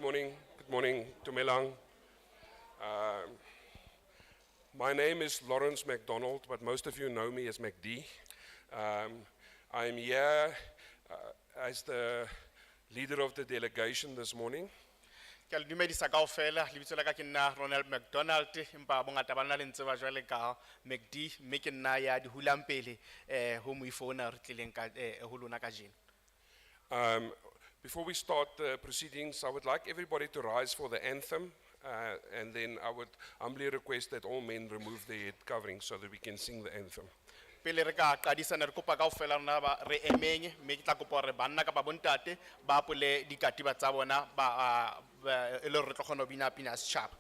Good morning, Tumelang. My name is Lawrence MacDonald, but most of you know me as MacD. I'm here as the leader of the delegation this morning. Ke le dumedisa kaofela lebitso la ka ke nna Ronald McDonald empa bongata ba nna le ntse ba jwale ka McD mme ke nna ya di hulang pele ho moifona re tlileng ka ho lona ka jeno. Before we start the proceedings, I would like everybody to rise for the anthem, and then I would humbly request that all men remove their head covering so that we can sing the anthem. Pele re ka qadisa ne re kopa kaofela rona ba re emeng mme ke tla kopa re banna ka ba bontate ba apole dikatiba tsa bona ba e le re tlo kgona ho bina pina setjhaba.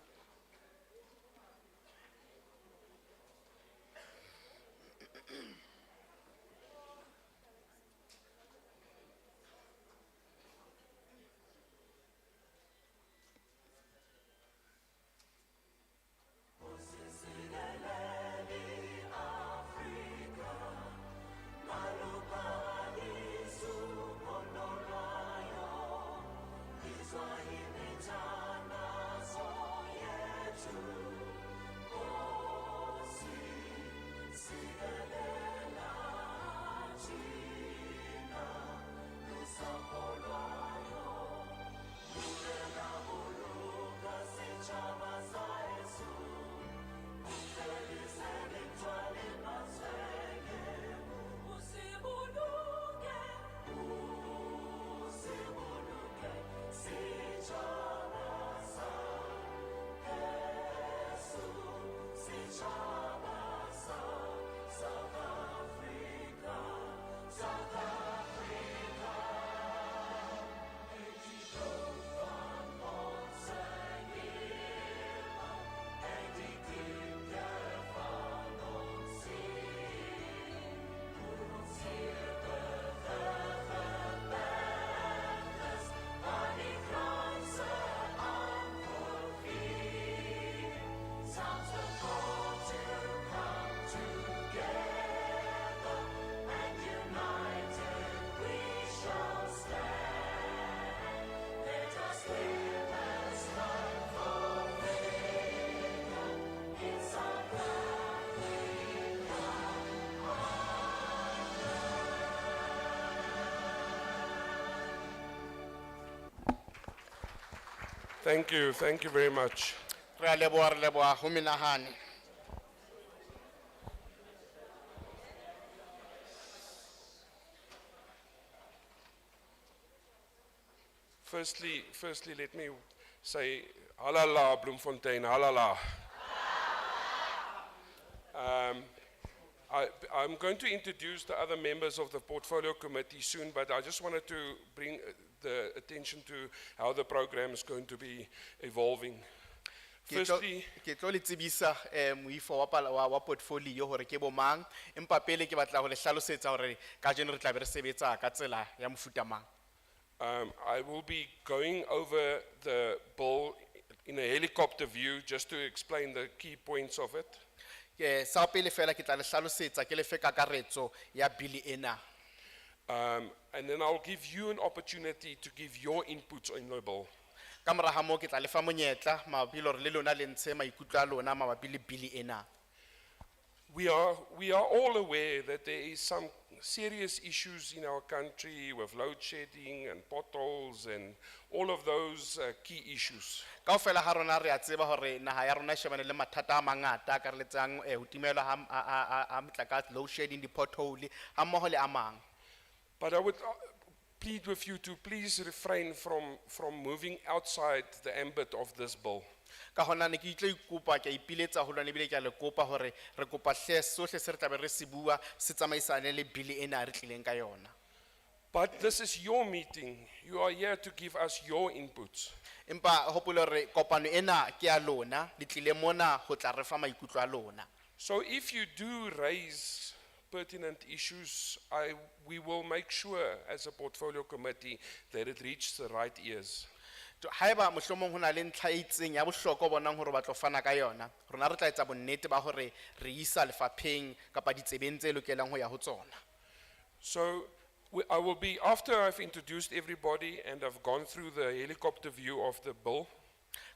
Thank you very much. Re a leboha ho menahane. Firstly, let me say, halala, Bloemfontein, halala. I'm going to introduce the other members of the portfolio committee soon, but I just wanted to bring the attention to how the program is going to be evolving. Firstly, Ke tlo le tsebisa moifo wa portfolio hore ke bo mang empa pele ke batla ho le hlalosetsa hore ka jeno re tla be re sebetsa ka tsela ya mofuta mang. I will be going over the bill in a helicopter view just to explain the key points of it. Ke sa pele fela ke tla le hlalosetsa ke le fe kakaretso ya bill ena. And then I'll give you an opportunity to give your inputs on the bill. Ka mora ha mo ke tla le fa monyetla mabapi le hore le lona le ntshe maikutlo a lona mabapi le bill ena. We are all aware that there is some serious issues in our country with load shedding and potholes and all of those key issues. Kaofela ha rona re a tseba hore naha ya rona e shebane le mathata a mangata a kareletsang ho timelwa ha motlakase, load shedding, di pothole ha mmoho le a mang. But I would plead with you to please refrain from moving outside the ambit of this bill. Ka hona ne ke itlo ikopa ke ipiletsa ho lona ebile ke a le kopa hore re kopa hle sohle se re tla be re se bua se tsamaisane le bill ena re tlileng ka yona. But this is your meeting. You are here to give us your inputs. Empa hopolo re kopano ena ke a lona le tlile mona ho tla re fa maikutlo a lona. So if you do raise pertinent issues, we will make sure as a portfolio committee that it reaches the right ears. Haeba mohlomong hona le ntlha e itseng ya bohlokwa bonang hore ba tlo fana ka yona rona re tla etsa bonnete ba hore re isa lefapheng kapa ditsebeng tse lokelang ho ya ho tsona. So I will be, after I've introduced everybody and I've gone through the helicopter view of the bill,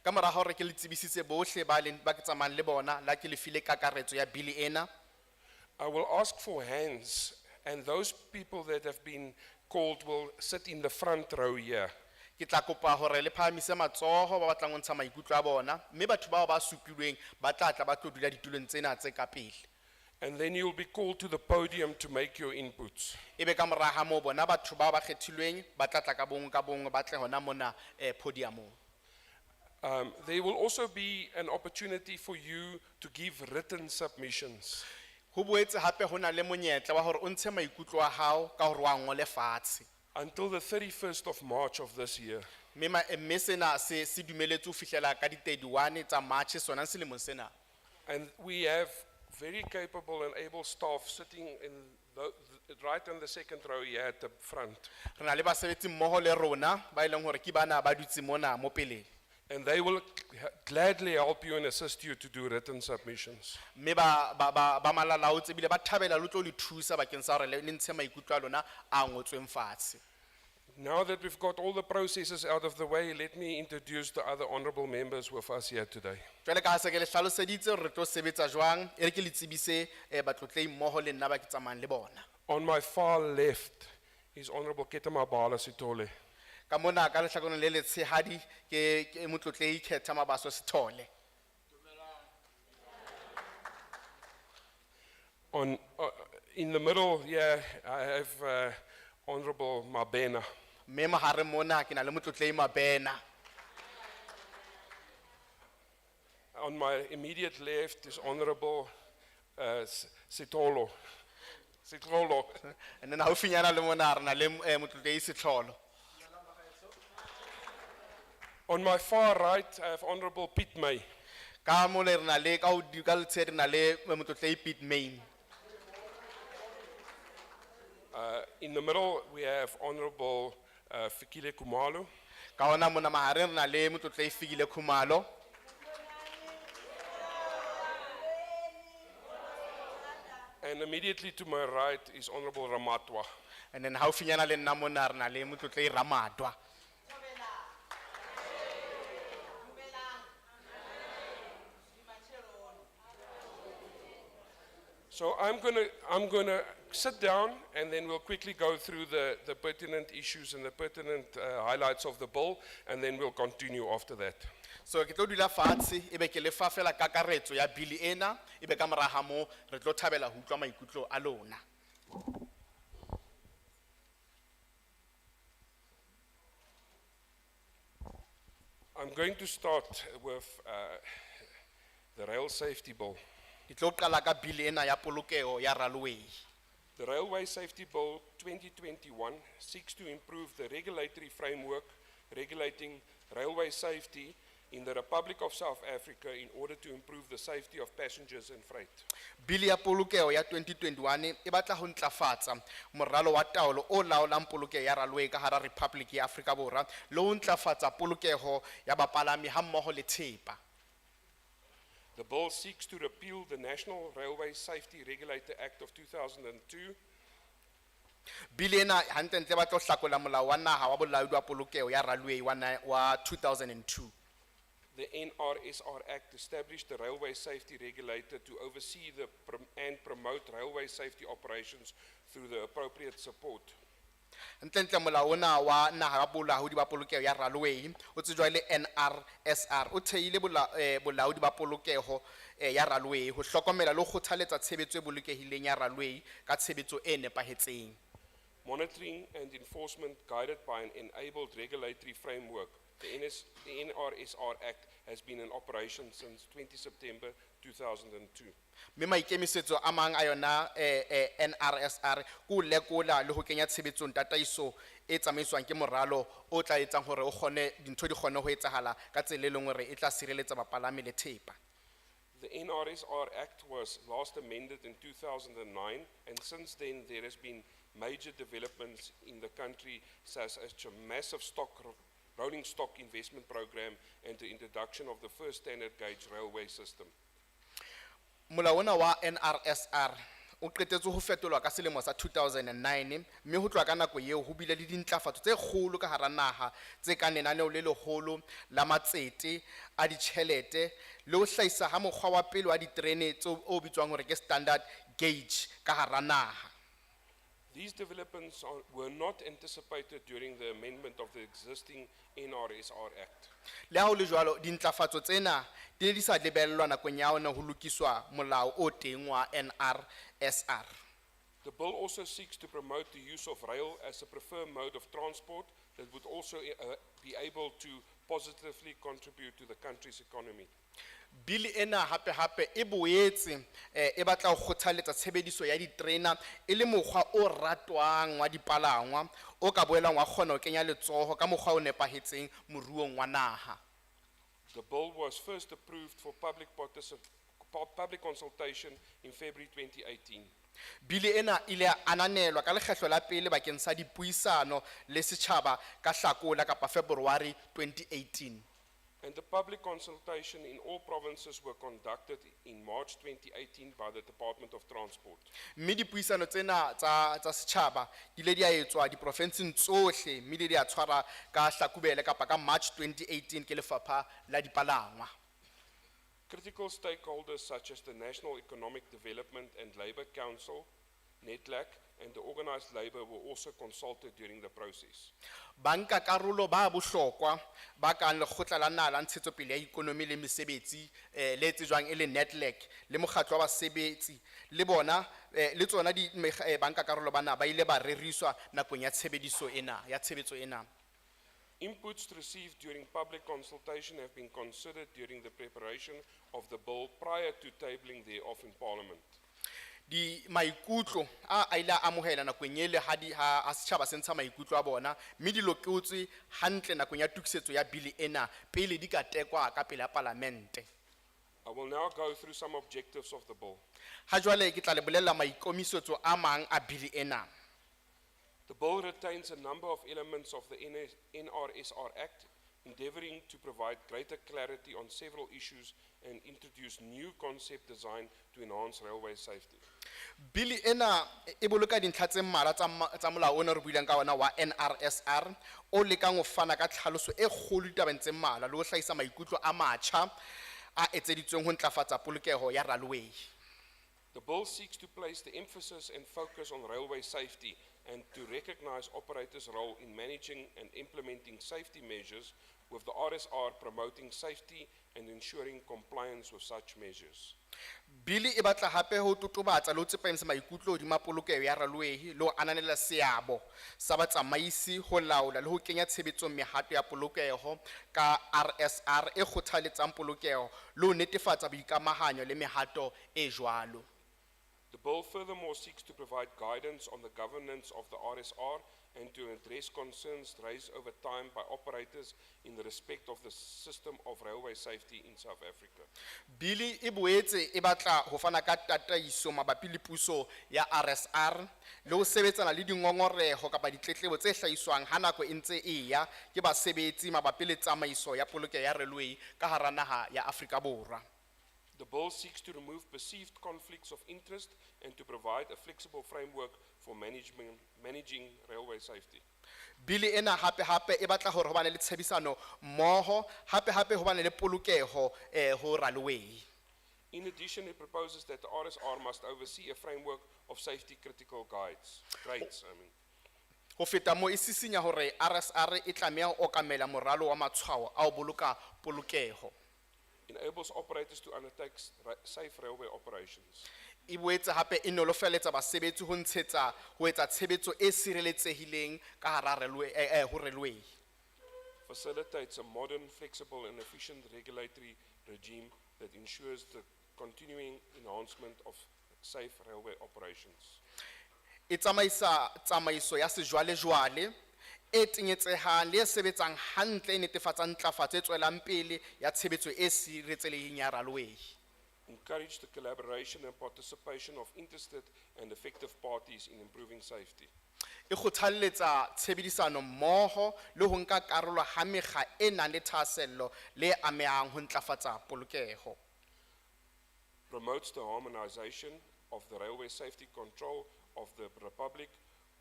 Ka mora hore ke le tsebisitse bohle ba ke tsamayang le bona la ke le file kakaretso ya bili ena. I will ask for hands, and those people that have been called will sit in the front row here. Ke tla kopa hore le phahamise matsoho ba batlang ho ntsha maikutlo a bona, mme batho bao ba supilweng ba tla tla ba tlo dula ditulong tsena tse ka pele. And then you'll be called to the podium to make your inputs. Ebe ka mora ha moo bona batho bao ba kgethilweng ba tla tla ka bong ba tle hona mona podiumong. There will also be an opportunity for you to give written submissions. Ho boetse hape hona le monyetla wa hore o ntshe maikutlo a hao ka hore wa ngole fatshe. Until the 31st of March of this year. Mme sena se dumeletse ho fihlela ka di 31 tsa March sona selemong sena. And we have very capable and able staff sitting in right on the second row here at the front. Re na le basebetsi mmoho le rona ba ileng hore ke bana ba dutse mona mo pele. And they will gladly help you and assist you to do written submissions. Mme ba malalaotse bile ba thabela le tlo le thusa bakeng sa hore le ntshe maikutlo a lona a ngotsweng fatshe. Now that we've got all the processes out of the way, let me introduce the other honorable members with us here today. Jwale ka ha se ke le hlaloseditse hore re tlo sebetsa jwang, e re ke le tsebise batlotlei mmoho le nna ba ke tsamayang le bona. On my far left is Honorable Ketamabala Sitole. Ka mona ka lehlakoreng le letshehadi ke motlotlei Khetha Mabaso Sithole. In the middle, yeah, I have Honorable Mabena. Mme mahareng mona ke na le motlotlei Mabena. On my immediate left is Honorable Sitolo. And then haufinyana le mona re na le motlotlei Sitlholo. On my far right, I have Honorable Piet May. Ka mo le re na le ka letshehadi re na le motlotlei Piet Main. In the middle, we have Honorable Fikile Kumalo. Ka hona mona mahareng re na le motlotlei Fikile Khumalo. And immediately to my right is Honorable Ramatwa. And then haufinyana le nna mona re na le motlotlei Ramadwa. So I'm gonna sit down, and then we'll quickly go through the pertinent issues and the pertinent highlights of the bill, and then we'll continue after that. So ke tlo dula fatshe ebe ke le fa fela kakaretso ya bili ena ebe ka mora ha moo re tlo thabela ho utlwa maikutlo a lona. I'm going to start with the rail safety bill. Ke tlo qala ka bili ena ya polokeho ya railway. The Railway Safety Bill 2021 seeks to improve the regulatory framework regulating railway safety in the Republic of South Africa in order to improve the safety of passengers and freight. Bili ya polokeho ya 2021 e batla ho ntlafatsa moralo wa taolo o laolang polokeho ya railway ka hara Republic ya Afrika Borwa le ho ntlafatsa polokeho ya bapalami hammoho le thepa. The bill seeks to repeal the National Railway Safety Regulator Act of 2002 Bili ena hantle ba tlo hlakola molao wa naha wa bolaodi wa polokeho ya railway wa 2002. The NRSR Act established the Railway Safety Regulator to oversee and promote railway safety operations through the appropriate support. Ntle molao ona wa naha wa bolaodi ba polokeho ya railway o tsejwa le NRSR o theile bolaodi ba polokeho ya railway ho hlokomela le ho kgothaletsa tshebetso e bolokehileng ya railway ka tshebetso e nepahetseng. Monitoring and enforcement guided by an enabled regulatory framework. The NRSR Act has been in operation since 20 September 2002. Mme maikemisetso a mang a yona NRSR ku lekola le ho kenya tshebetsong tataiso e tsamaiswang ke moralo o tla etsang hore o kgone dintho di kgone ho etsahala ka tsela e leng hore e tla sireletsa bapalami le thepa. The NRSR Act was last amended in 2009, and since then there has been major developments in the country, such as a massive rolling stock investment program and the introduction of the first standard gauge railway system. Molao ona wa NRSR o qetetse ho fetolwa ka selemo sa 2009 mme ho tloha ka nako eo ho bile le dintlafatso tse kgolo ka hara naha tse ka lenaneo le leholo la matsete a ditjhelete le ho hlahisa ha mokgwa wa pele wa diterene tseo o bitswang hore ke standard gauge ka hara naha. These developments were not anticipated during the amendment of the existing NRSR Act. Le ha ho le jwalo dintlafatso tsena di ne di sa lebellwa nakong ya hona ho lokiswa molao o teng wa NRSR. The bill also seeks to promote the use of rail as a preferred mode of transport that would also be able to positively contribute to the country's economy. Bili ena hape e boetse e batla ho kgothaletsa tshebediso ya diterena e le mokgwa o ratwang wa dipalangwa o ka boelang wa kgona ho kenya letsoho ka mokgwa o nepahetseng moruong wa naha. The bill was first approved for public consultation in February 2018. Bili ena ile ananelwa ka lekgetlo la pele bakeng sa dipuisano le setjhaba ka Hlakola kapa February 2018. And the public consultation in all provinces were conducted in March 2018 by the Department of Transport. Mme dipuisano tsena tsa setjhaba di ile di a etswa diprovinseng tsohle mme di a tshwara ka Hlakubele kapa ka March 2018 ke lefapha la dipalangwa. Critical stakeholders such as the National Economic Development and Labour Council, NETLAC, and the organised labour were also consulted during the process. Banka karolo ba bohlokwa ba kang lekgotla la naha la ntshetsopele ya ikonomi le mesebetsi le tsejwang e le NETLAC le mokgatlo wa basebetsi le bona le tsona di banka karolo bana ba ile ba reriswa nakong ya tshebediso ena ya tshebetso ena. Inputs received during public consultation have been considered during the preparation of the bill prior to tabling thereof in Parliament. Di maikutlo a ile a amohela nakong ele ha setjhaba se ntsha maikutlo a bona mme di lokotswe hantle nakong ya tukisetso ya bili ena pele di ka tekwa ka pele ya Palamente. I will now go through some objectives of the bill. Ha jwale ke tla le bolella maikomisetso a mang a bili ena. The bill retains a number of elements of the NRSR Act, endeavouring to provide greater clarity on several issues and introduce new concept design to enhance railway safety. Bili ena e boloka dintlha tse mmalwa tsa molao ona re builang ka ona wa NRSR o lekang ho fana ka tlhaloso e kgolo ditabeng tse mmalwa le ho hlahisa maikutlo a matjha a etseditsweng ho ntlafatsa polokeho ya railway. The bill seeks to place the emphasis and focus on railway safety and to recognise operators' role in managing and implementing safety measures, with the RSR promoting safety and ensuring compliance with such measures. Bili e batla hape ho totobatsa le ho tsepamisa maikutlo hodima polokeho ya railway le ho ananela seabo sa batsamaisi ho laola le ho kenya tshebetsong mehato ya polokeho ka RSR e kgothaletsang polokeho le ho netefatsa boikamahanyo le mehato e jwalo. The bill furthermore seeks to provide guidance on the governance of the RSR and to address concerns raised over time by operators in the respect of the system of railway safety in South Africa. Bili e boetse e batla ho fana ka tataiso mabapi le puso ya RSR le ho sebetsana le dingongoreho kapa ditletlebo tse hlahiswang ha nako e ntse e ya ke basebetsi mabapi le tsamaiso ya polokeho ya railway ka hara naha ya Afrika Borwa. The bill seeks to remove perceived conflicts of interest and to provide a flexible framework for managing railway safety. Bili ena hape e batla hore ho bane le tshebisano mmoho hape ho bane le polokeho ho railway. In addition, it proposes that the RSR must oversee a framework of safety critical grades. Ho feta mo e sisinya hore RSR e tlameha ho okamela moralo wa matshwao a ho boloka polokeho. Enables operators to undertake safe railway operations. E boetse hape e nolofaletsa basebetsi ho ntshetsa ho etsa tshebetso e sireletsehileng ka hara railway. Facilitates a modern, flexible and efficient regulatory regime that ensures the continuing enhancement of safe railway operations. E tsamaisa tsamaiso ya sejwalejwale e tenyetsehang le e sebetsang hantle e netefatsang ntlafatso e tswelang pele ya tshebetso e sireletsehileng ya railway. Encourage the collaboration and participation of interested and effective parties in improving safety. E kgothalletsa tshebedisano mmoho le ho nka karolo ha mekga e nang le thahasello le amehang ho ntlafatsa polokeho. Promotes the harmonisation of the railway safety control of the Republic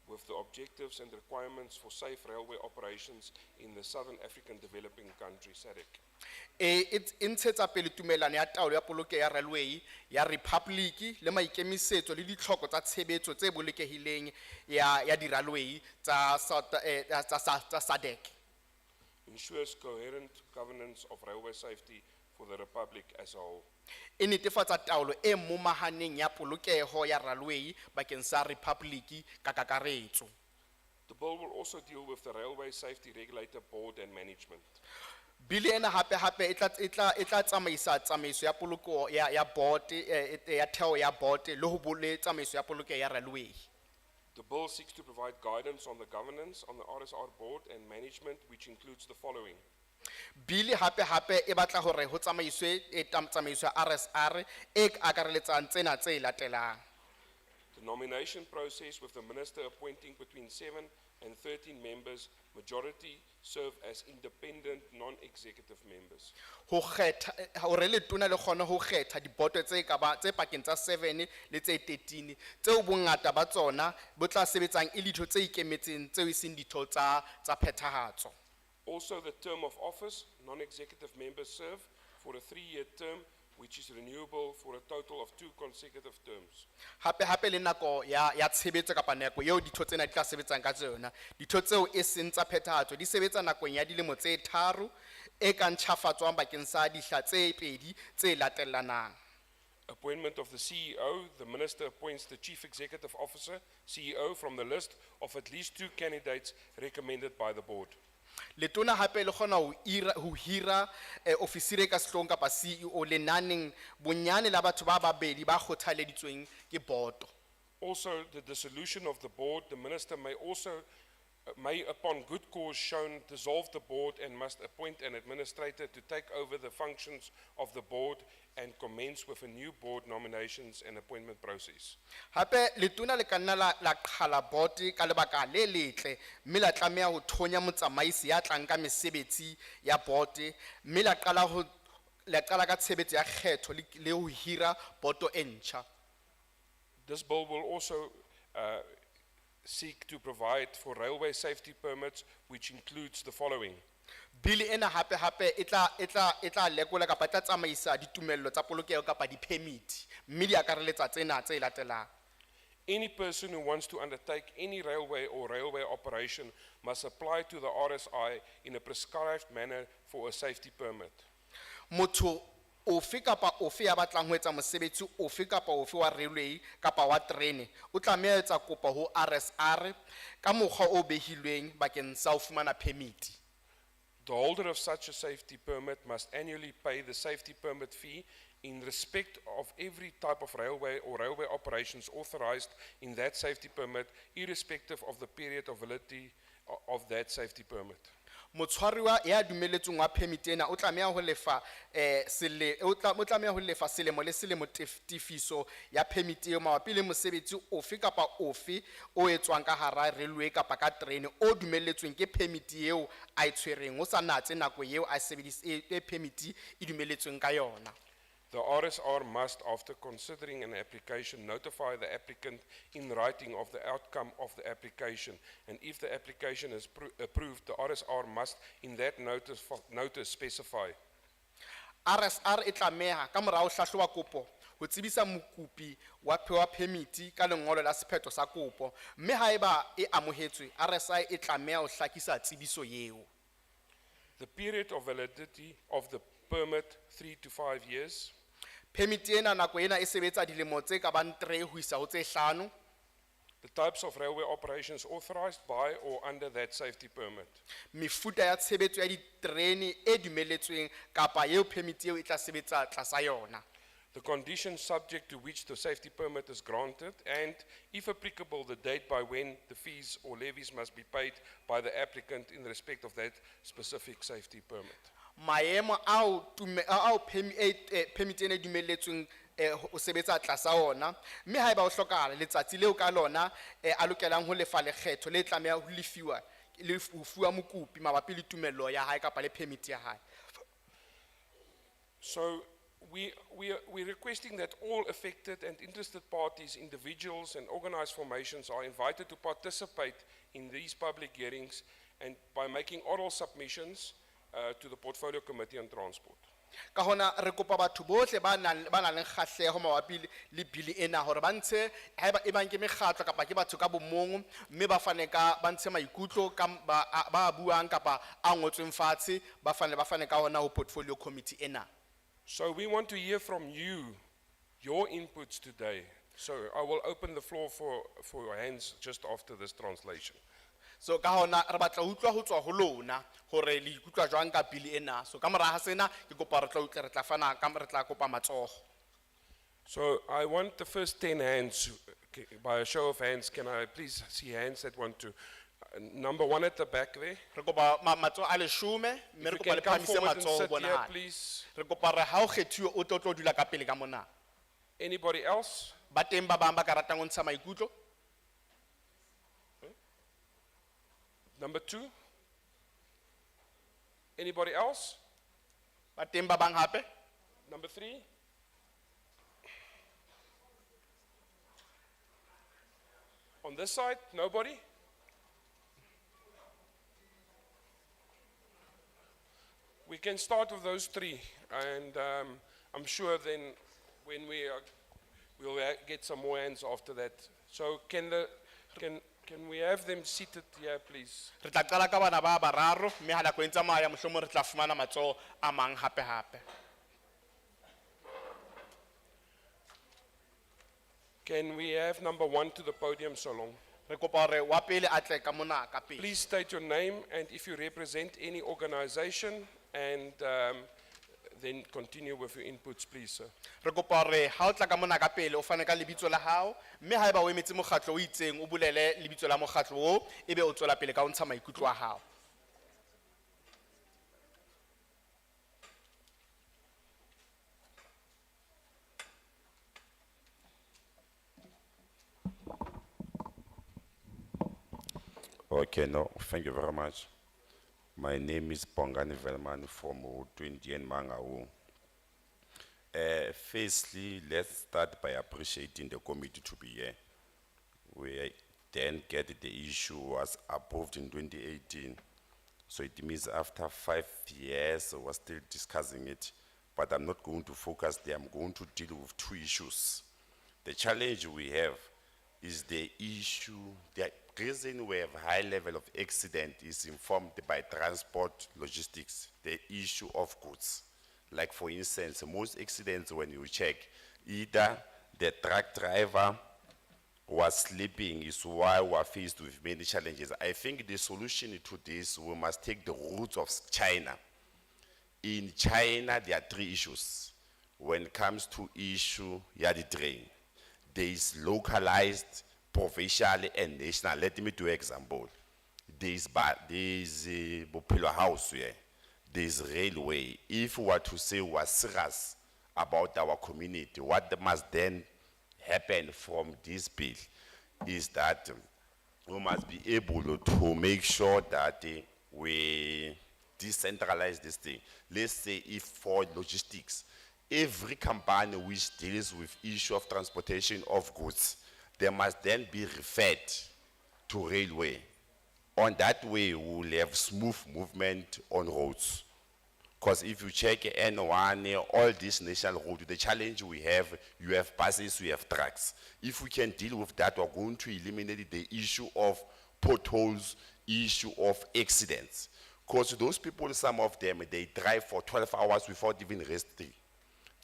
with the objectives and requirements for safe railway operations in the Southern African developing country, SADC. It's intshetsa pele tumelano ya taolo ya polokeho ya railway ya Republic le maikemisetso le ditlhoko tsa tshebetso tse bolokehileng ya di railway tsa SADC. Ensures coherent governance of railway safety for the Republic as a whole. E netefatsa taolo e momahaneng ya polokeho ya railway bakeng sa Republic ka kakaretso. The bill will also deal with the Railway Safety Regulator Board and Management. Bili ena hape itla tsamaisa tsamaiso ya poloko ya board ya theo ya board le ho bole tsamaiso ya poloko ya railway. The bill seeks to provide guidance on the governance on the RSR board and management, which includes the following. Bili hape e batla hore ho tsamaiswe tsamaiso ya RSR e akareletsang tsena tse latelang. The nomination process with the minister appointing between 7 and 13 members, majority serve as independent non-executive members. Ho kgetha hore le tona le kgone ho kgetha diboto tse pakeng tsa 7 le tse 13 tseo bongata ba tsona bo tla sebetsang e ditho tse ikemetseng tseo iseng ditho tsa phethahatso. Also, the term of office, non-executive members serve for a 3-year term, which is renewable for a total of 2 consecutive terms. Hape le nako ya tshebetso kapa nako eo ditho tsena di tla sebetsang ka tsona. Ditho tseo e seng tsa phethahatso di sebetsa nakong ya dilemo tse 3 e ka ntjhafatswang bakeng sa dihla tse 2 tse latellanang. Appointment of the CEO, the minister appoints the chief executive officer, CEO, from the list of at least 2 candidates recommended by the board. Letona hape le khona ho hira ofisire ka sehlong kapa CEO lenaneng bonyane la batho ba babedi ba kgothaleditsweng ke boto. Also, the dissolution of the board, the minister may upon good cause shown dissolve the board and must appoint an administrator to take over the functions of the board and commence with a new board nominations and appointment process. Hape letona le kanna la qhala board ka lebaka le letle mme la tlameha ho thonya motsamaisi ya tlang ka mesebetsi ya board mme la qala ka tshebetso ya kgetho le ho hira boto e ntjha. This bill will also seek to provide for railway safety permits, which includes the following. Bili ena hape itla lekola kapa tla tsamaisa ditumello tsa polokeho kapa di permit mme di akareletsa tsena tse latelang. Any person who wants to undertake any railway or railway operation must apply to the RSI in a prescribed manner for a safety permit. Motho ofe kapa ofe ya batlang ho etsa mosebetsi ofe kapa ofe wa railway kapa wa terene o tlameha etsa kopo ho RSR ka mokgwa o behilweng bakeng sa ho fumana permit. The holder of such a safety permit must annually pay the safety permit fee in respect of every type of railway or railway operations authorized in that safety permit, irrespective of the period of validity of that safety permit. Motshwariwa ya dumeletsweng wa permit ena o tlameha ho lefa selemo le selemo tifiso ya permit eo mabapi le mosebetsi ofe kapa ofe o etswang ka hara railway kapa ka terene o dumelletsweng ke permit eo a itshwereng ho sa natse nako eo a sebedisa permit e dumelletsweng ka yona. The RSR must, after considering an application, notify the applicant in writing of the outcome of the application. And if the application is approved, the RSR must, in that notice specify. RSR e tlameha ka morao hlahloba kopo ho tsebisa mokopi wa permit ka lengolo la sephetho sa kopo mme haeba e amohetswe RSI e tlameha ho hlakisa tsebiso eo. The period of validity of the permit 3 to 5 years. Permit ena nako ena e sebetsa dilemo tse ka bang 3 ho isa ho tse 5. The types of railway operations authorized by or under that safety permit. Mefuta ya tshebetso ya diterene e dumelletsweng kapa eo permit eo e tla sebetsa tlasa yona. The conditions subject to which the safety permit is granted, and, if applicable, the date by when the fees or levies must be paid by the applicant in respect of that specific safety permit. Maemo ao permit ena dumelletsweng o sebetsa tlasa ona mme haeba o hlokahala letsatsi leo ka lona a lokelang ho lefa lekgetho le tlameha ho lefiwa le fuwa mokopi mabapi le tumello ya hae kapa le permit ya hae. So we're requesting that all affected and interested parties, individuals and organized formations are invited to participate in these public hearings and by making oral submissions to the Portfolio Committee on Transport. Ka hona re kopa batho bohle ba nang le kgahleho mabapi le bili ena hore ba ntshe haeba e bang ke mekgatlo kapa ke batho ka bomong mme ba fane ka ba ntshe maikutlo ka ba buang kapa a ngotsweng fatshe ba fane ka hona ho portfolio committee ena. So we want to hear from you, your inputs today. So I will open the floor for your hands just after this translation. So ka hona re batla utlwa ho tswa ho lona hore le ikutlwa jwang ka bili ena. So ka mora ha sena ke kopa re tla utlwa re tla fana ka re tla kopa matsogo. So I want the first 10 hands, by a show of hands, can I please see hands that want to, number 1 at the back there. Re kopa matsogo a 10 mme If re you kopa can le come phamise forward and matsogo sit bona here, ha. please. Re kopa re ha o kgethiwe o tlo dula ka pele ka mona. Anybody else? Ba teng ba bang ba ka ratang ho ntsha maikutlo. Number 2? Anybody else? Ba teng ba bang hape. Number 3? On this side, nobody? We can start with those 3, and I'm sure then when we'll get some more hands after that. So can we have them seated here, please? Re tla qala ka bana ba bararo mme ha nako e tsamaya mohlomong re tla fumana matsogo a mang hape. Can we have number 1 to the podium so long? Re kopa hore wa pele a tle ka mona ka pele. Please state your name and if you represent any organization, and then continue with your inputs, please, sir. Re kopa hore ha o tla ka mona ka pele o fane ka lebitso la hao mme haeba o emetse mokgatlo o itseng o bolele lebitso la mokgatlo o ebe o tswela pele ka ho ntsha maikutlo a hao. Okay, no, thank you very much. My name is Pongani Velman from 20 and Mangau. Firstly, let's start by appreciating the committee to be here. We then get the issue was approved in 2018. So it means after 5 years, we're still discussing it. But I'm not going to focus there. I'm going to deal with 2 issues. The challenge we have is the issue, the reason we have high level of accident is informed by transport logistics, the issue of goods. Like for instance, most accidents when you check, either the truck driver was sleeping is why we are faced with many challenges. I think the solution to this, we must take the route of China. In China, there are 3 issues. When it comes to issue, yard drain, there is localized, provincial and national. Let me do an example. There is Bophelo House here. There is railway. If we were to say we are serious about our community, what must then happen from this bill is that we must be able to make sure that we decentralize this thing. Let's say if for logistics, every company which deals with issue of transportation of goods, they must then be referred to railway. On that way, we will have smooth movement on roads. Because if you check N1, all these national roads, the challenge we have, you have buses, you have trucks. If we can deal with that, we're going to eliminate the issue of potholes, issue of accidents. Because those people, some of them, they drive for 12 hours without even resting.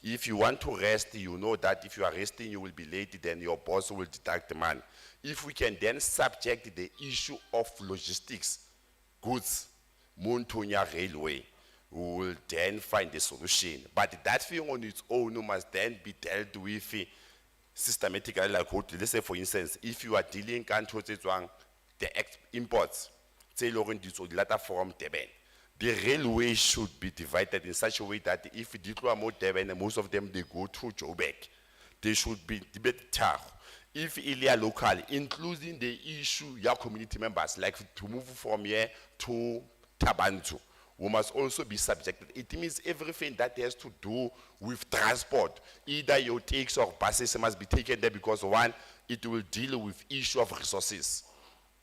If you want to rest, you know that if you are resting, you will be late, then your boss will deduct the money. If we can then subject the issue of logistics, goods, Montonia Railway, we will then find a solution. But that thing on its own must then be dealt with systematically. Like, let's say, for instance, if you are dealing with the imports, say, from Teben, the railway should be divided in such a way that if you are more Devon, most of them they go to Joburg, they should be debated. If Ilia local, including the issue your community members, like to move from here to Tabantu, we must also be subjected. It means everything that has to do with transport, either your takes or buses must be taken there because one, it will deal with issue of resources.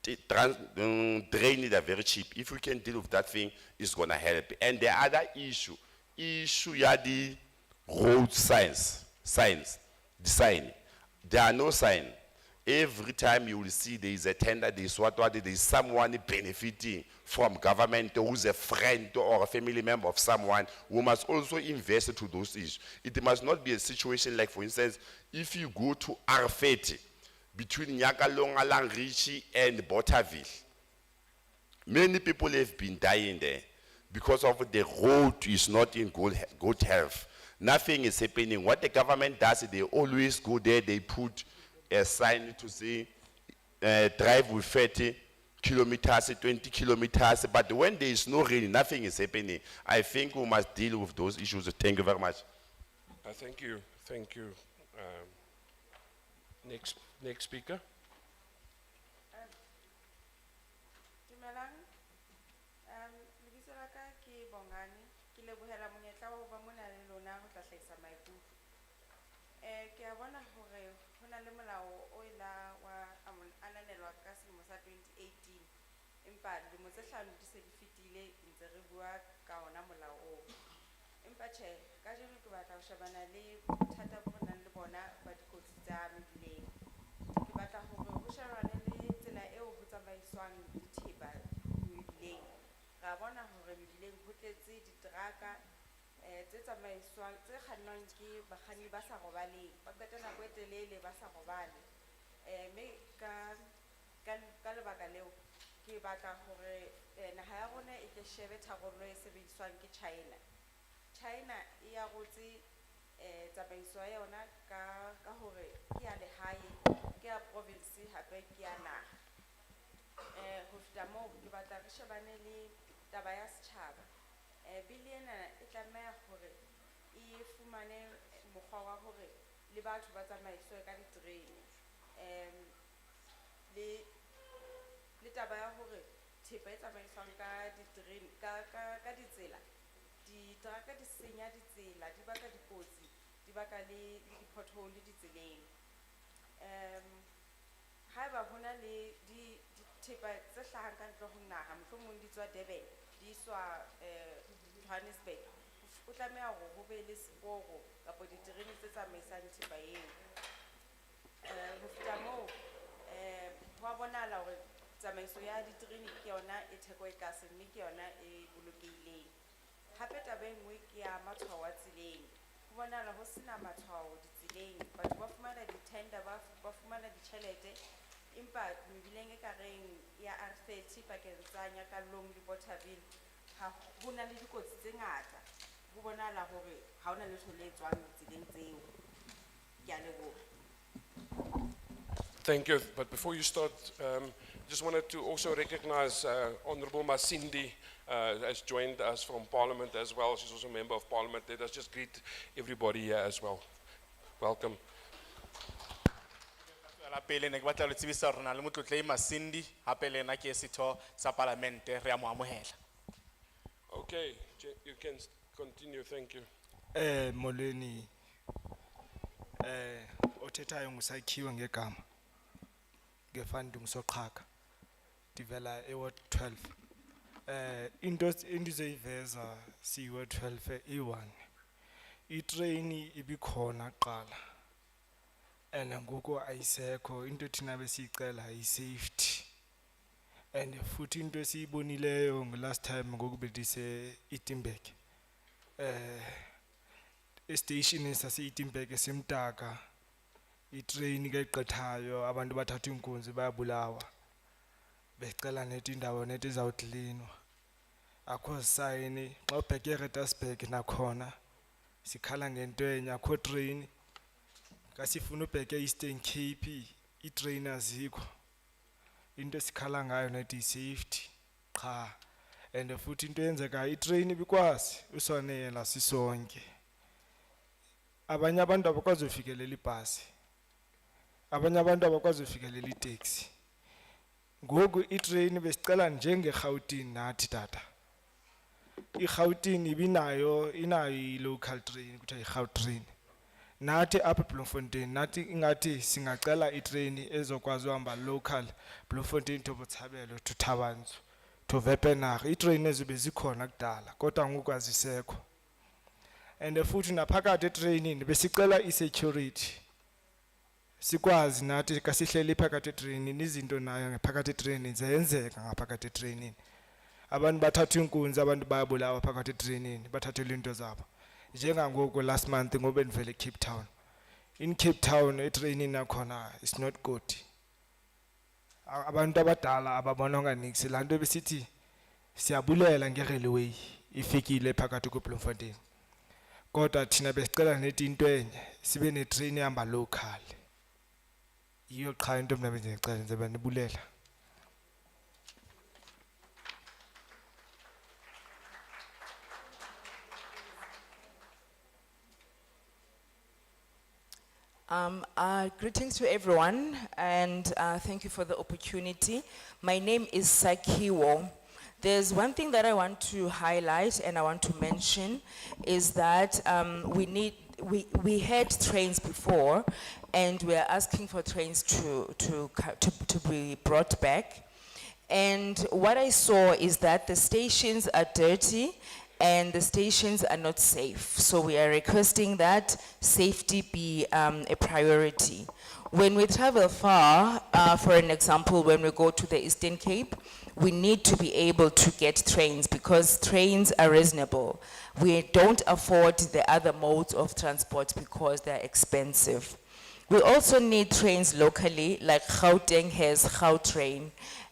Drain are very cheap. If we can deal with that thing, it's gonna help. And the other issue ya the road signs, design. There are no sign. Every time you will see there is a tender, there is what, there is someone benefiting from government who's a friend or a family member of someone who must also invest to those issues. It must not be a situation like, for instance, if you go to R30 between Nyakalonga, Langrichi and Botterville, many people have been dying there because of the road is not in good health. Nothing is happening. What the government does, they always go there, they put a sign to say, drive with 30 kilometers, 20 kilometers, but when there is no rain, nothing is happening. I think we must deal with those issues. Thank you very much. Thank you. Next speaker. Dumelang. Lebitso la ka ke Bongani. Ke lebohela monyetla wa ho ba mona le lona ho tla hlahisa maikutlo. Ke a bona hore ho na le molao o ila wa ananelwa ka selemo sa 2018. Empa dilemo tse hlano di se di fetile ntse re bua ka ona molao oo. Empa tjhe, kajeno ke batla ho shebana le bothata bo re nang le bona ba dikotsi tsa mebileng. Ke batla hore ho shebane le tsela eo ho tsamaiswang dithepa mebileng. Ra bona hore mebileng ho tletse diteraka tse tsamaiswang tse kgannwang ke bakganni ba sa robaleng, ba qeta nako e telele ba sa robale. Mme ka lebaka leo ke batla hore naha ya rona e ke shebe tharollo e sebediswang ke China. China e ya rotse tsamaiso ya yona ka hore ke ya lehae, ke ya province hape ke ya naha. Ho feta moo ke batla re shebane le taba ya setjhaba. Bili ena e tlameha hore e fumane mokgwa wa hore le batho ba tsamaiswe ka diterene. Le taba ya hore thepa e tsamaiswang ka diterene ka ditsela, diteraka di senya ditsela, di baka dikotsi, di baka le di-pothole ditseleng. Haeba hona le dithepa tse hlahang ka ntle ho naha, mohlomong di tswa Durban, di iswa Johannesburg, o tlameha hore ho be le seporo kapa diterene tse tsamaisang thepa eo. Ho feta moo, ho a bonahala hore tsamaiso ya diterene ke yona e theko e tlase, mme ke yona e bolokehileng. Hape taba e nngwe ke ya matshwao a tseleng. Ho bonahala ho sena matshwao ditseleng, batho ba fumana di-tender, ba fumana ditjhelete, empa mebileng e kareng ya R30 pakeng tsa Nyakalong le Botterville ho na le dikotsi tse ngata. Ho bonahala hore ha hona letho le etswang ditseleng tseo. Ke a leboha. Thank you. But before you start, just wanted to also recognize Honorable Masindi has joined us from Parliament as well. She's also a member of Parliament. Let us just greet everybody here as well. Welcome. La pele ne ke batla le tsebisa rona le motlotlei Masindi hape le nna ke setho sa parlamente re a mo amohela. Okay, you can continue. Thank you. Molweni othethayo ngusakhiwe ngegama ngefandi ngisoqhaka divela eWard 12. Into endizoyiveza siyiWard 12 e1 itrain ibikhona qala and ngoku ayisekho. Into thina besiyicela yi-safety and futhi into esiyibonileyo last time ngoku bedise iTimberg station sase-iTimberg esemtaka itrain ke igqithayo abantu bathatha inkunzi bayabulawa becela nethi indawo nethi izawuklinwa akho sign. Xa ubheke eRedasburg nakhona sikhala ngento enye akho train. Kasifuna ubheke eEastern Cape itrain azikho. Into esikhala ngayo nethi safety qha and futhi into eyenzekayo itrain ibikwazi usonela sisonke. Abanye abantu abakwazi ufikelela ibhasi, abanye abantu abakwazi ufikelela itaxi. Ngoku itrain besicela njengeGauteng nathi tata iGauteng ibinayo i-local train kuthiwa iGautrain. Nathi apha eBloemfontein nathi ingathi singacela itrain ezokwazi uhamba local Bloemfontein to Botshabelo to Thabanchu to Wepener. Itrain ezibe zikhona kudala kodwa ngoku azisekho. And futhi naphakathi etrainini besicela i-security. Sikwazi nathi kasihleli phakathi etrainini izinto nayo ngaphakathi etrainini ziyenzeka ngaphakathi etrainini. Abantu bathatha inkunzi, abantu bayabulawa phakathi etrainini, bathathelwe into zabo. Njengangoku last month ngobe nivele Cape Town. In Cape Town etrainini nakhona is not good. Abantu abadala ababonanga nix lanto besithi siyabulela nge-railway ifikile phakathi kweBloemfontein. Kodwa thina besicela nethi into enye sibe netrain ehamba local. Yiyo qha into mina bengicela nje banibulela. Greetings to everyone, and thank you for the opportunity. My name is Sakiwo. There's one thing that I want to highlight and I want to mention is that we had trains before, and we are asking for trains to be brought back. And what I saw is that the stations are dirty and the stations are not safe. So we are requesting that safety be a priority. When we travel far, for an example, when we go to the Eastern Cape, we need to be able to get trains because trains are reasonable. We don't afford the other modes of transport because they're expensive. We also need trains locally, like Gauteng has Gautrain,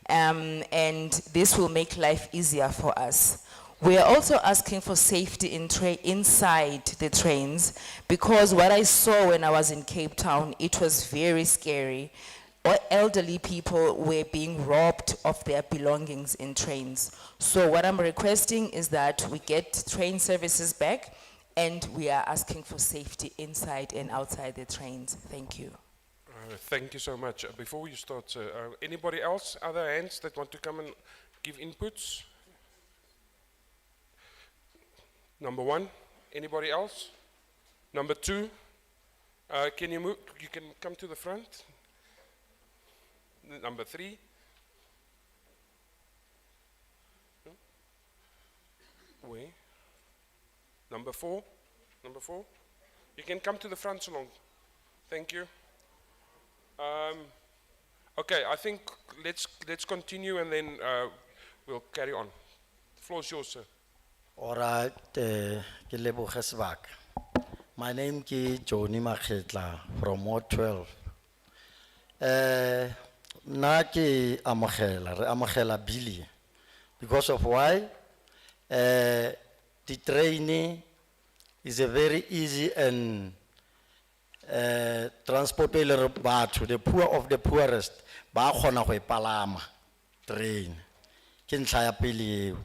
and this will make life easier for us. We are also asking for safety inside the trains because what I saw when I was in Cape Town, it was very scary. Elderly people were being robbed of their belongings in trains. So what I'm requesting is that we get train services back and we are asking for safety inside and outside the trains. Thank you. Thank you so much. Before you start, anybody else, other hands that want to come and give inputs? Number one, anybody else? Number two, can you move? You can come to the front. Number three. Wait. Number four. Number four. You can come to the front so long. Thank you. Okay, I think let's continue and then we'll carry on. The floor is yours, sir. Alright, ke leboge sebaka. My name is Johnny Makhetla from Ward 12. Na ke amogela Billy. Because of why? The train is a very easy and transportable batho, the poor of the poorest, ba kgona go ipalama train. Ke ntlha ya pele eo.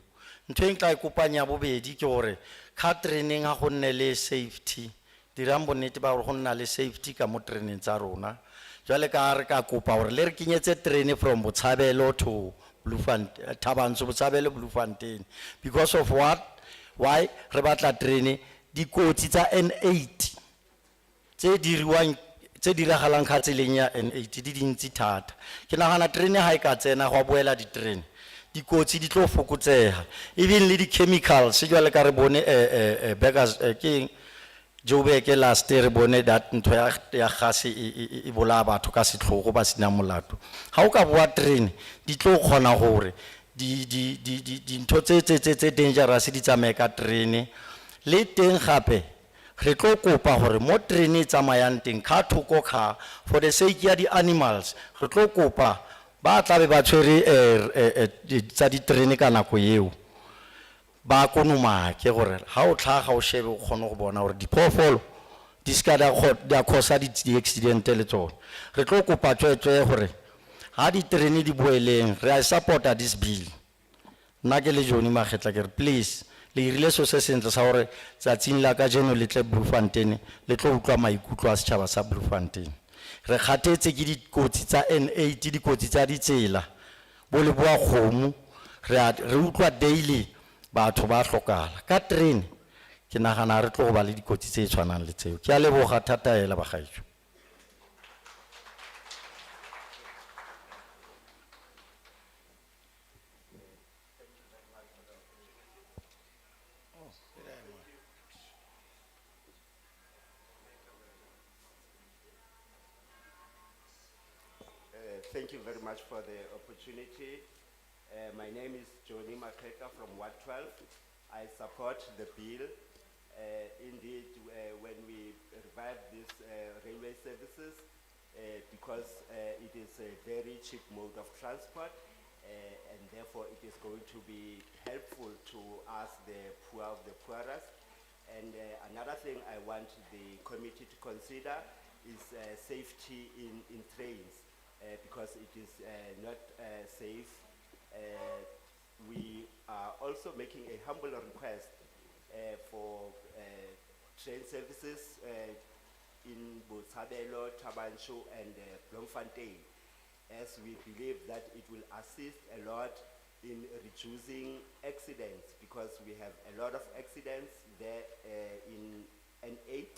Ntho e nka ikopanya bobedi ke gore ka training ha go nne le safety dirang bonnete ba gore go nna le safety ka mo training tsa rona jwale ka re ka kopa gore le re kenyetse train from Botshabelo to Bloemfontein Thabanchu Botshabelo Bloemfontein because of what why re batla train dikotsi tsa N8 tse diragalang ka tseleng ya N8 di dintsi thata ke nagana train ha e ka tsena go boela di train dikotsi di tlo fokotseha even le di chemicals jwale ka re bone beggars ke Jobe ke last year bone that ntho ya gase e bola batho ka setlogo ba sina molato ha o ka boa train di tlo khona gore di ntho tse dangerous di tsamaye ka train le teng gape re tlo kopa gore mo train e tsamayang teng ka thoko kha for the sake ya di animals re tlo kopa ba tla be ba tshwere tsa di train ka nako eo ba konoma ke gore ha o tlhaga o shebe o kgone go bona gore diphoofolo di ska da cause di accident le tsone re tlo kopa tswetswe gore ha di train di boeleng re a supporta this bill nna ke le Johnny Makgetla ke re please le irile so se sentle sa gore tsatsing la ka jeno le tle Bloemfontein le tlo utlwa maikutlo a setšhaba sa Bloemfontein re kgatetse ke dikotsi tsa N8 dikotsi tsa ditsela bo le boa kgomo re utlwa daily batho ba hlokala ka train ke nagana re tlo go ba le dikotsi tse tshwanang le tseo ke a leboga thata ela bagaetsho. Thank you very much for the opportunity. My name is Johnny Makeka from Ward 12. I support the bill. Indeed, when we revive these railway services, because it is a very cheap mode of transport, and therefore it is going to be helpful to us, the poor of the poorest. And another thing I want the committee to consider is safety in trains. Because it is not safe. We are also making a humble request for train services in Botshabelo, Tabansho and Bloemfontein, as we believe that it will assist a lot in reducing accidents, because we have a lot of accidents there in N8.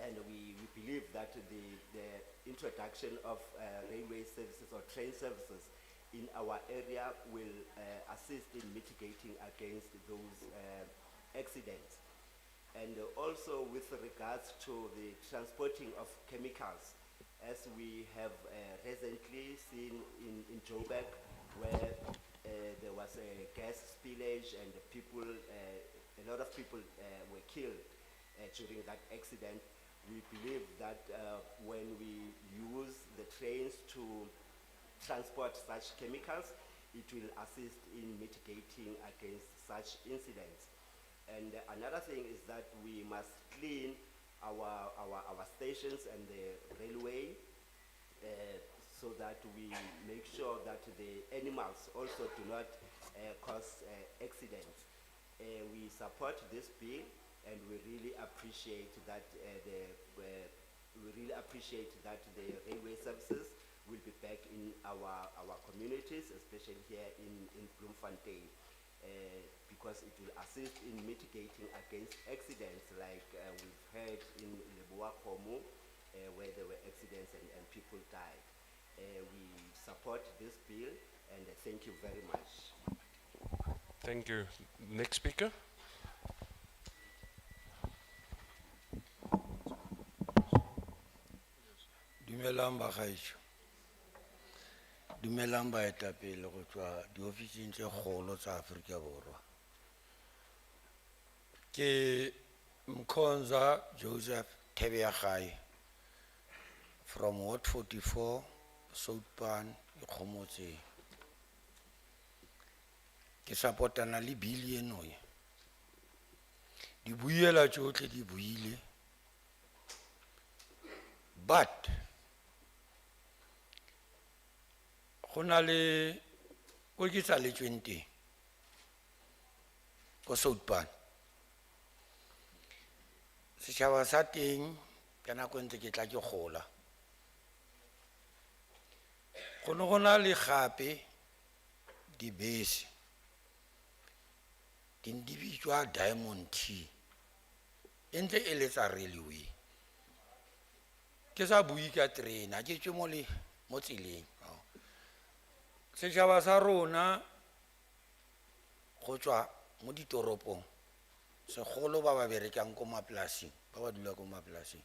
And we believe that the introduction of railway services or train services in our area will assist in mitigating against those accidents. And also with regards to the transporting of chemicals, as we have recently seen in Joburg, where there was a gas spillage and people, a lot of people were killed during that accident. We believe that when we use the trains to transport such chemicals, it will assist in mitigating against such incidents. And another thing is that we must clean our stations and the railway so that we make sure that the animals also do not cause accidents. We support this bill. And we really appreciate that the railway services will be back in our communities, especially here in Bloemfontein, because it will assist in mitigating against accidents like we've heard in Leboa Komo, where there were accidents and people died. We support this bill and thank you very much. Thank you. Next speaker. Dumelang bagaetsho. Dumelang baetapele go tswa diofising tse kgolo tsa Afrika Borwa. Ke Mkhonza Joseph Tebeagai from Ward 44, Soutpan, Ikhomotse. Ke supportana le bill eno e. Di buela tsotlhe di buile. But gona le go ke tsa le 20 go Soutpan. Setšhaba sa teng ka nako ntse ke tla ke gola. Go na le gape dibese di bitswa Diamond T ntse e le tsa railway. Ke sa bui ka train a ke tswe mo tseleng. Setšhaba sa rona go tswa mo ditoropong segolo ba ba berekang ko mapolasing ba ba dula ko mapolasing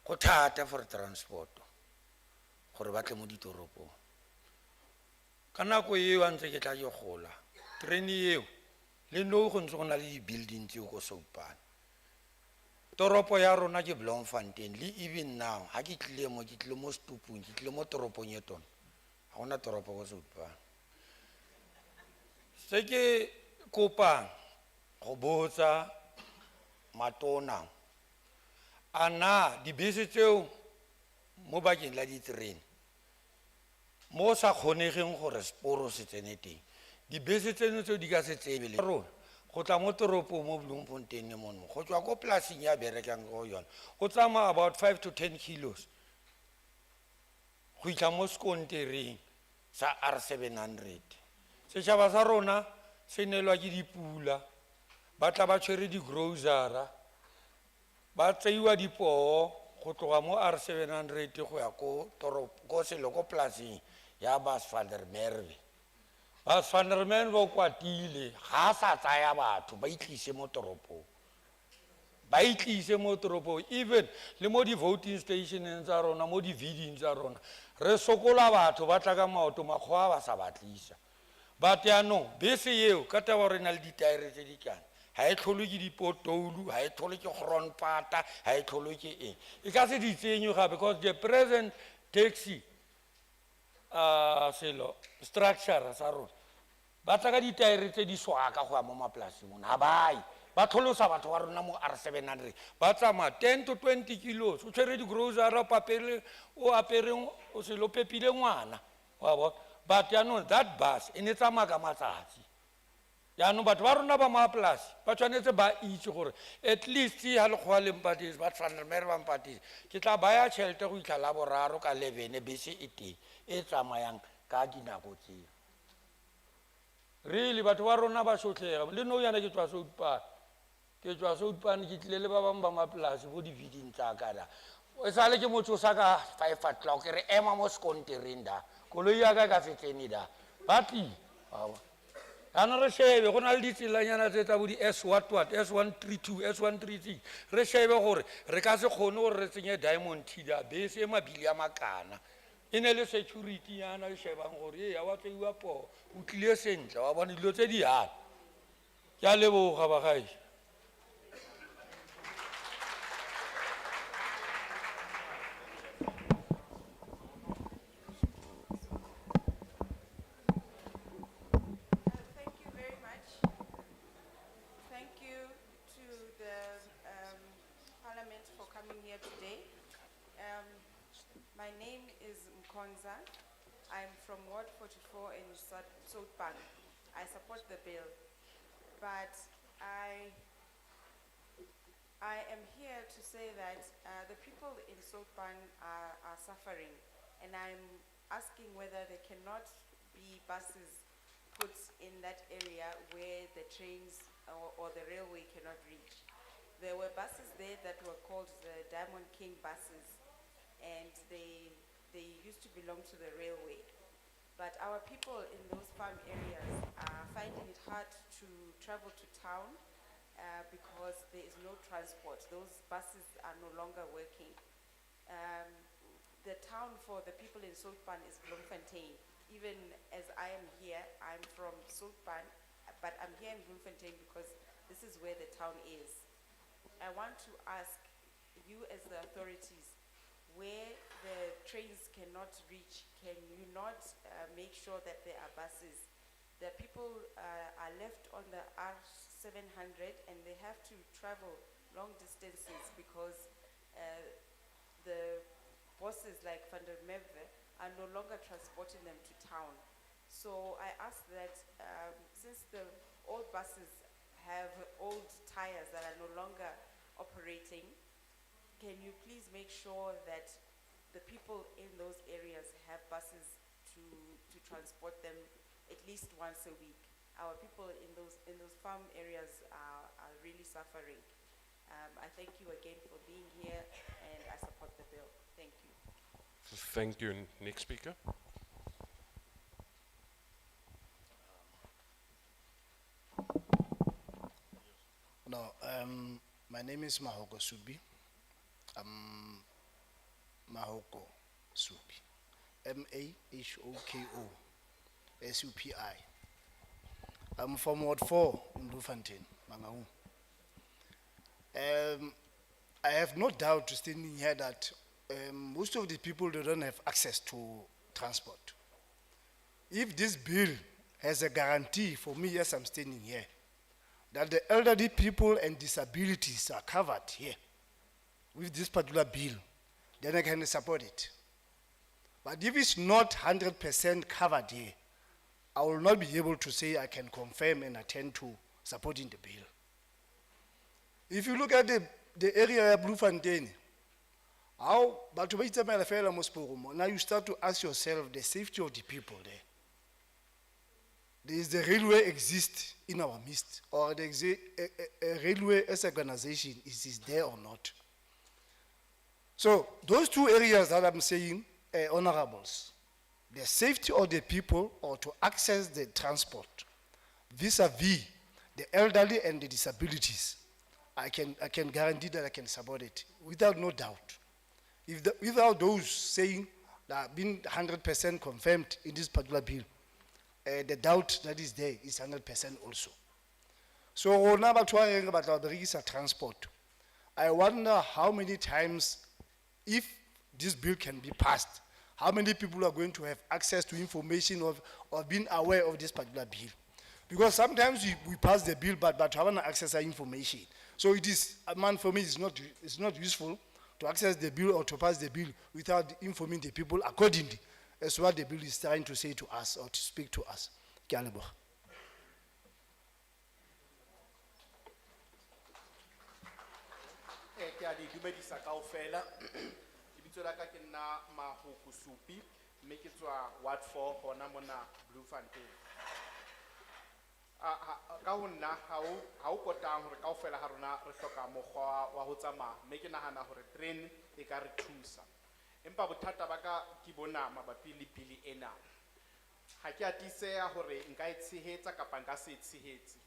go thata for transport gore ba tle mo ditoropong. Ka nako eo a ntse ke tla ke gola train eo le no go ntse go na le di-building tseo ko Soutpan. Toropo ya rona ke Bloemfontein le even now ha ke tlile mo Stupung ke tlile mo toropong e tona ga gona toropo go Soutpan. Se ke kopang go botsa matona ana dibese tseo mo bakeng la diterene mo sa kgonegeng gore seporo se tsene teng. Dibese tseno tseo di ka se tsebe le rona go tla mo toropong mo Bloemfontein mono go tswa ko polasing ya berekang go yona go tsamaya about 5 to 10 kilos go itla mo sekontereng sa R700. Setšhaba sa rona se nelwa ke dipula, ba tla ba tshwere di-grocery, ba tseiwa dipoo go tloga mo R700 go ya ko selo ko polasing ya Bas van der Merwe. Bas van der Merwe o kwatile Ga a sa tsaya batho ba itlise mo toropong. ba itlise mo toropong, even le mo di-voting stationeng tsa rona mo di-viding tsa rona re sokola batho ba tla ka maoto makgowa ba sa batlisa. But yaanong bese eo ka taba gore e na le ditaere tse di kana ha e tlholwe ke dipotoulu, ha e tlholwe ke gronpata, ha e tlholwe ke eng, e ka se di tsenyo gape because the present taxi selo structure sa rona ba tla ka ditaere tse di swaka go ya mo mapolasing mona ha bai ba tlholosa batho ba rona mo R700 ba tsamaya 10 to 20 kilos o tshwere di-grocery o apereng o selo pepile ngwana wa bona. But yaanong that bus e ne tsamaya ka matsatsi, yaanong batho ba rona ba mapolasi ba tshwanetse ba itse gore at least ha lekgowa le mpatise ba tshwanelmere ba mpatise ke tla baya tšhelete go itlha la boraro ka 11 bese e teng e tsamayang ka dinako tseo. Really batho ba rona ba sotlega le nou yana ke tswa Soutpan ke tlile le ba bang ba mapolasi bo di-viding tsa ka da e sale ke motho sa ka 5 o'clock re ema mo sekontereng da koloi ya ka se tsene da ba tli yaanong re shebe go na le ditselanyana tse tsa bo di S132 S136 re shebe gore re ka se kgone gore re tsenye Diamond Tida bese e mabili a makana e ne le security yana le shebang gore e ya wa tseiwa poo o tlile sentle wa bona dilo tse di yana ke a leboga bagae. Thank you very much. Thank you to the Parliament for coming here today. My name is Mkonza. I'm from Ward 44 in Soutpan. I support the bill, but I am here to say that the people in Soutpan are suffering, and I'm asking whether there cannot be buses put in that area where the trains or the railway cannot reach. There were buses there that were called the Diamond King buses, and they used to belong to the railway. But our people in those farm areas are finding it hard to travel to town because there is no transport. Those buses are no longer working. The town for the people in Soutpan is Bloemfontein. Even as I am here, I'm from Soutpan, but I'm here in Bloemfontein because this is where the town is. I want to ask you as the authorities, where the trains cannot reach, can you not make sure that there are buses? The people are left on the R700 and they have to travel long distances because the bosses like Van der Merwe are no longer transporting them to town. So I ask that since the old buses have old tires that are no longer operating, can you please make sure that the people in those areas have buses to transport them at least once a week? Our people in those farm areas are really suffering. I thank you again for being here and I support the bill. Thank you. Thank you. Next speaker. No, my name is Mahoko Subi. Mahoko Subi. Mahoko Supi. I'm from Ward 4 in Bloemfontein, Mangaung. I have no doubt standing here that most of the people they don't have access to transport. If this bill has a guarantee for me, yes, I'm standing here, that the elderly people and disabilities are covered here with this particular bill, then I can support it. But if it's not 100% covered here, I will not be able to say I can confirm and attend to supporting the bill. If you look at the area of Bloemfontein, how, but now you start to ask yourself the safety of the people there. the railway exists in our midst, or a railway as an organization is there or not. So those two areas that I'm saying, honorables, the safety of the people or to access the transport vis-a-vis the elderly and the disabilities, I can guarantee that I can support it without no doubt. Without those saying that being 100% confirmed in this particular bill, the doubt that is there is 100% also. So now about the transport, I wonder how many times, if this bill can be passed, how many people are going to have access to information of being aware of this particular bill? Because sometimes we pass the bill, but haven't access to information. So it is, for me, it's not useful to access the bill or to pass the bill without informing the people accordingly as what the bill is trying to say to us or to speak to us. Ke a leboha. Ke a di dumedisa kaofela. Lebitso la ka ke nna Mahoko Supi, mme ke tswa Ward 4 hona mona Bloemfontein. Ka ho nna ha o potang hore kaofela ha rona re hloka mokgwa wa ho tsamaya, mme ke nahana hore train e ka re thusa. Empa bothata ba ka ke bona mabapi le bili ena. Ha ke atiseha hore nka e tshehetsa kapa nka se tshehetse.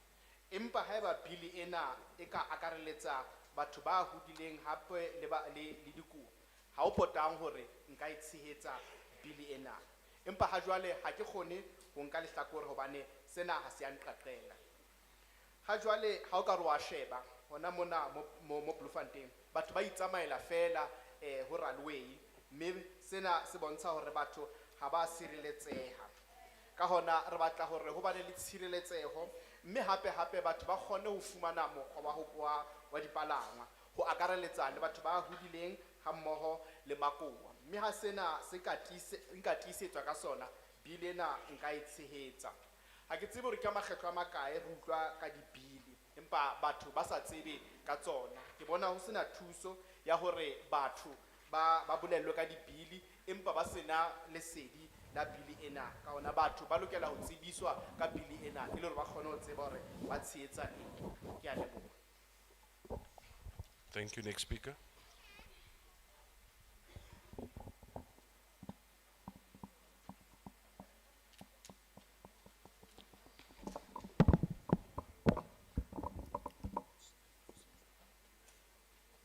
Empa haeba bili ena e ka akareletsa batho ba hodileng hape le dikuno, ha o potang hore nka e tshehetsa bili ena. Empa ha jwale ha ke kgone ho nka lehlakore hobane sena ha se a nqaqela. Ha jwale ha o ka re wa sheba hona mona mo Bloemfontein, batho ba itsamaela fela ho railway, mme sena se bontsha hore batho ha ba sireletseha. Ka hona re batla hore ho bane le tshireletseho, mme hape batho ba kgone ho fumana mokgwa wa dipalangwa ho akareletsa le batho ba hodileng ha mmoho le makowa. Mme ha sena se nka tiisetswa ka sona, bili ena nka e tshehetsa. Ha ke tsebe hore ke makgetlo a makae re utlwa ka dibili, empa batho ba sa tsebe ka tsona. Ke bona ho sena thuso ya hore batho ba bolellwe ka dibili, empa ba sena lesedi la bili ena. Ka hona batho ba lokela ho tsebiswa ka bili ena e le hore ba kgone ho tseba hore ba tshehetsa eng. Ke a leboha. Thank you. Next speaker.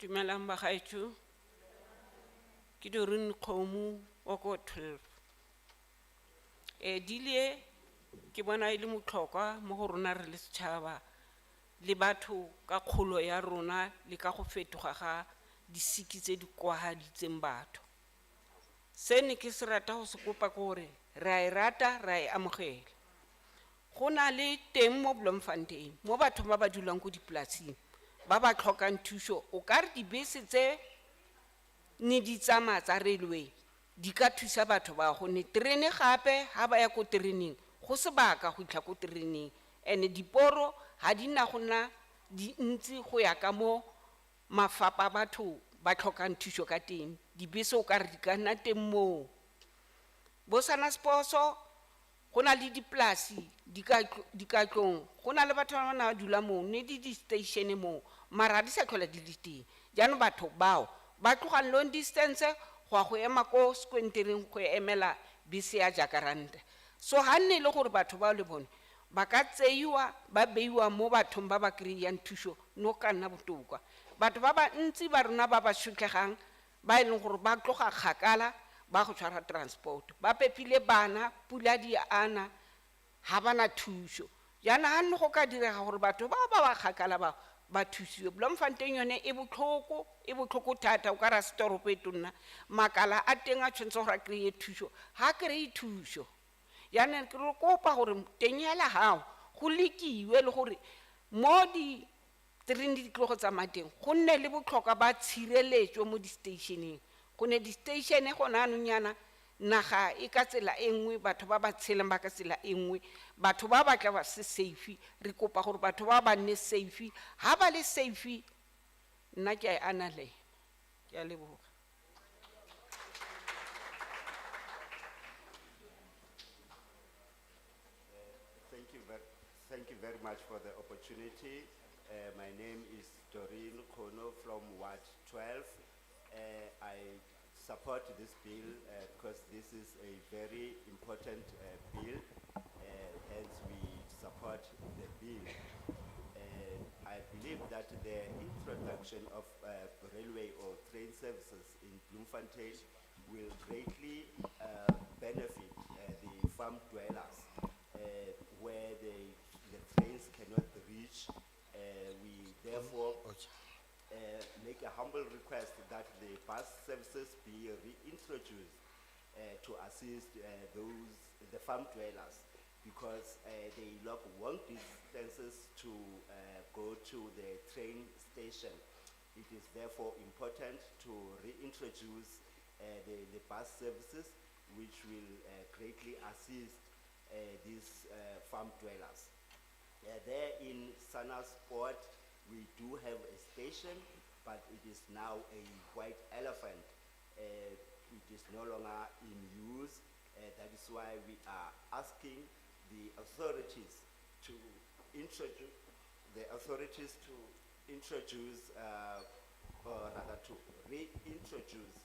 Dumelang bagaetsho, ke Doreen Kgomo wa ko 12. Dilie ke bona ile motlhokwa mo go rona re le setšhaba le batho ka kgolo ya rona le ka go fetoga ga disiki tse di kwahaditseng batho. Se ne ke se rata go se kopa ke gore re a e rata, re a e amogela. Go na le teng mo Bloemfontein mo batho ba ba dulang ko dipolasing ba ba tlhokang thuso. O ka re dibese tse ne di tsamaya tsa railway di ka thusa batho ba go ne terene gape ha ba ya ko tereneng go sebaka go itla ko tereneng, ene diporo ha di na gona di ntsi go ya ka mo mafapa batho ba tlhokang thuso ka teng. Dibese o ka re di ka nna teng moo. Bo sana sposo go na le diplasi dikatlong, go na le batho ba na dula moo ne di station moo, mara di sa tlhola di le teng. Jaanong batho bao ba tloga long distance go ema ko skwentereng go emela bese ya Jacaranda. So ha nne le gore batho ba le bone ba ka tseiwa ba beiwa mo bathong ba ba kry-ang thuso no ka nna botoka. Batho ba ba ntsi ba rona ba ba shutlhegang ba e leng gore ba tloga kgakala ba go tshwara transport, ba pepile bana pula di ana ha bana thuso. Jaana ha nne go ka direga gore batho ba ba kgakala ba thusiwe. Bloemfontein yone e botlhoko thata, o ka ra setoropo e tonna makala a teng a tshwanetse gore a kry-e thuso ha kry-e thuso. Jaanong ke re kopa gore teng hela hao go lekiwe le gore mo di terene di tlo go tsamaya teng go nne le botlhokwa ba tshireletso mo di-stationeng. Go ne di-station gona anonyana naga e ka tsela e nngwe, batho ba ba tshelang ba ka tsela e nngwe, batho ba batla ba se safe. Re kopa gore batho ba ba nne safe, ha ba le safe nna ke a analela. Ke a leboga. Thank you. very much for the opportunity. My name is Doreen Kono from Ward 12. I support this bill because this is a very important bill. Hence, we support the bill. I believe that the introduction of railway or train services in Bloemfontein will greatly benefit the farm dwellers where the trains cannot reach. We therefore make a humble request that the bus services be reintroduced to assist the farm dwellers, because they walk long distances to go to the train station. It is therefore important to reintroduce the bus services, which will greatly assist these farm dwellers. There in Sanasport, we do have a station, but it is now a white elephant. It is no longer in use. That is why we are asking the authorities to introduce or rather to reintroduce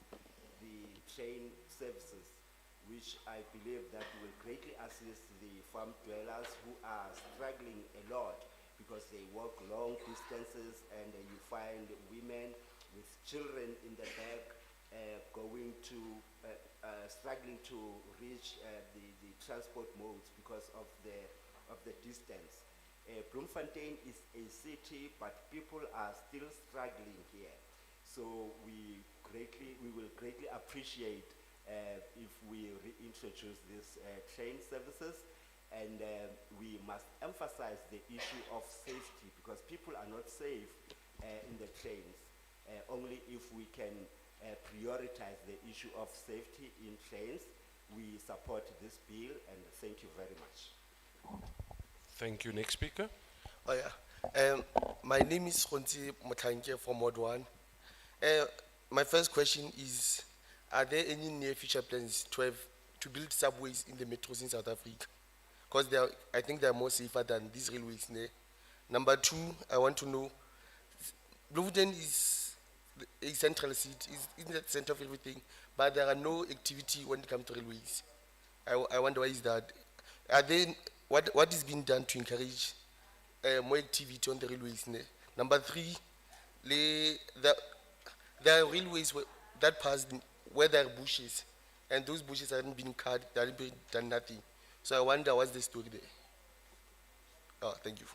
the train services, which I believe that will greatly assist the farm dwellers who are struggling a lot because they walk long distances, and you find women with children in the back going to struggling to reach the transport modes because of the distance. Bloemfontein is a city, but people are still struggling here. So we will greatly appreciate if we reintroduce these train services, and we must emphasize the issue of safety, because people are not safe in the trains. Only if we can prioritize the issue of safety in trains, we support this bill, and thank you very much. Thank you. Next speaker. Oh yeah. My name is Khonti Mothanke from Ward 1. My first question is, are there any near future plans to build subways in the metros in South Africa? Because I think they are more safer than these railways. Number two, I want to know, Bloemfontein is a central city, is in the center of everything, but there are no activity when it comes to railways. I wonder why is that? What is being done to encourage more activity on the railways? Number three, there are railways that pass where there are bushes, and those bushes haven't been cut, they haven't been done nothing. So I wonder what's the story there. Oh, thank you.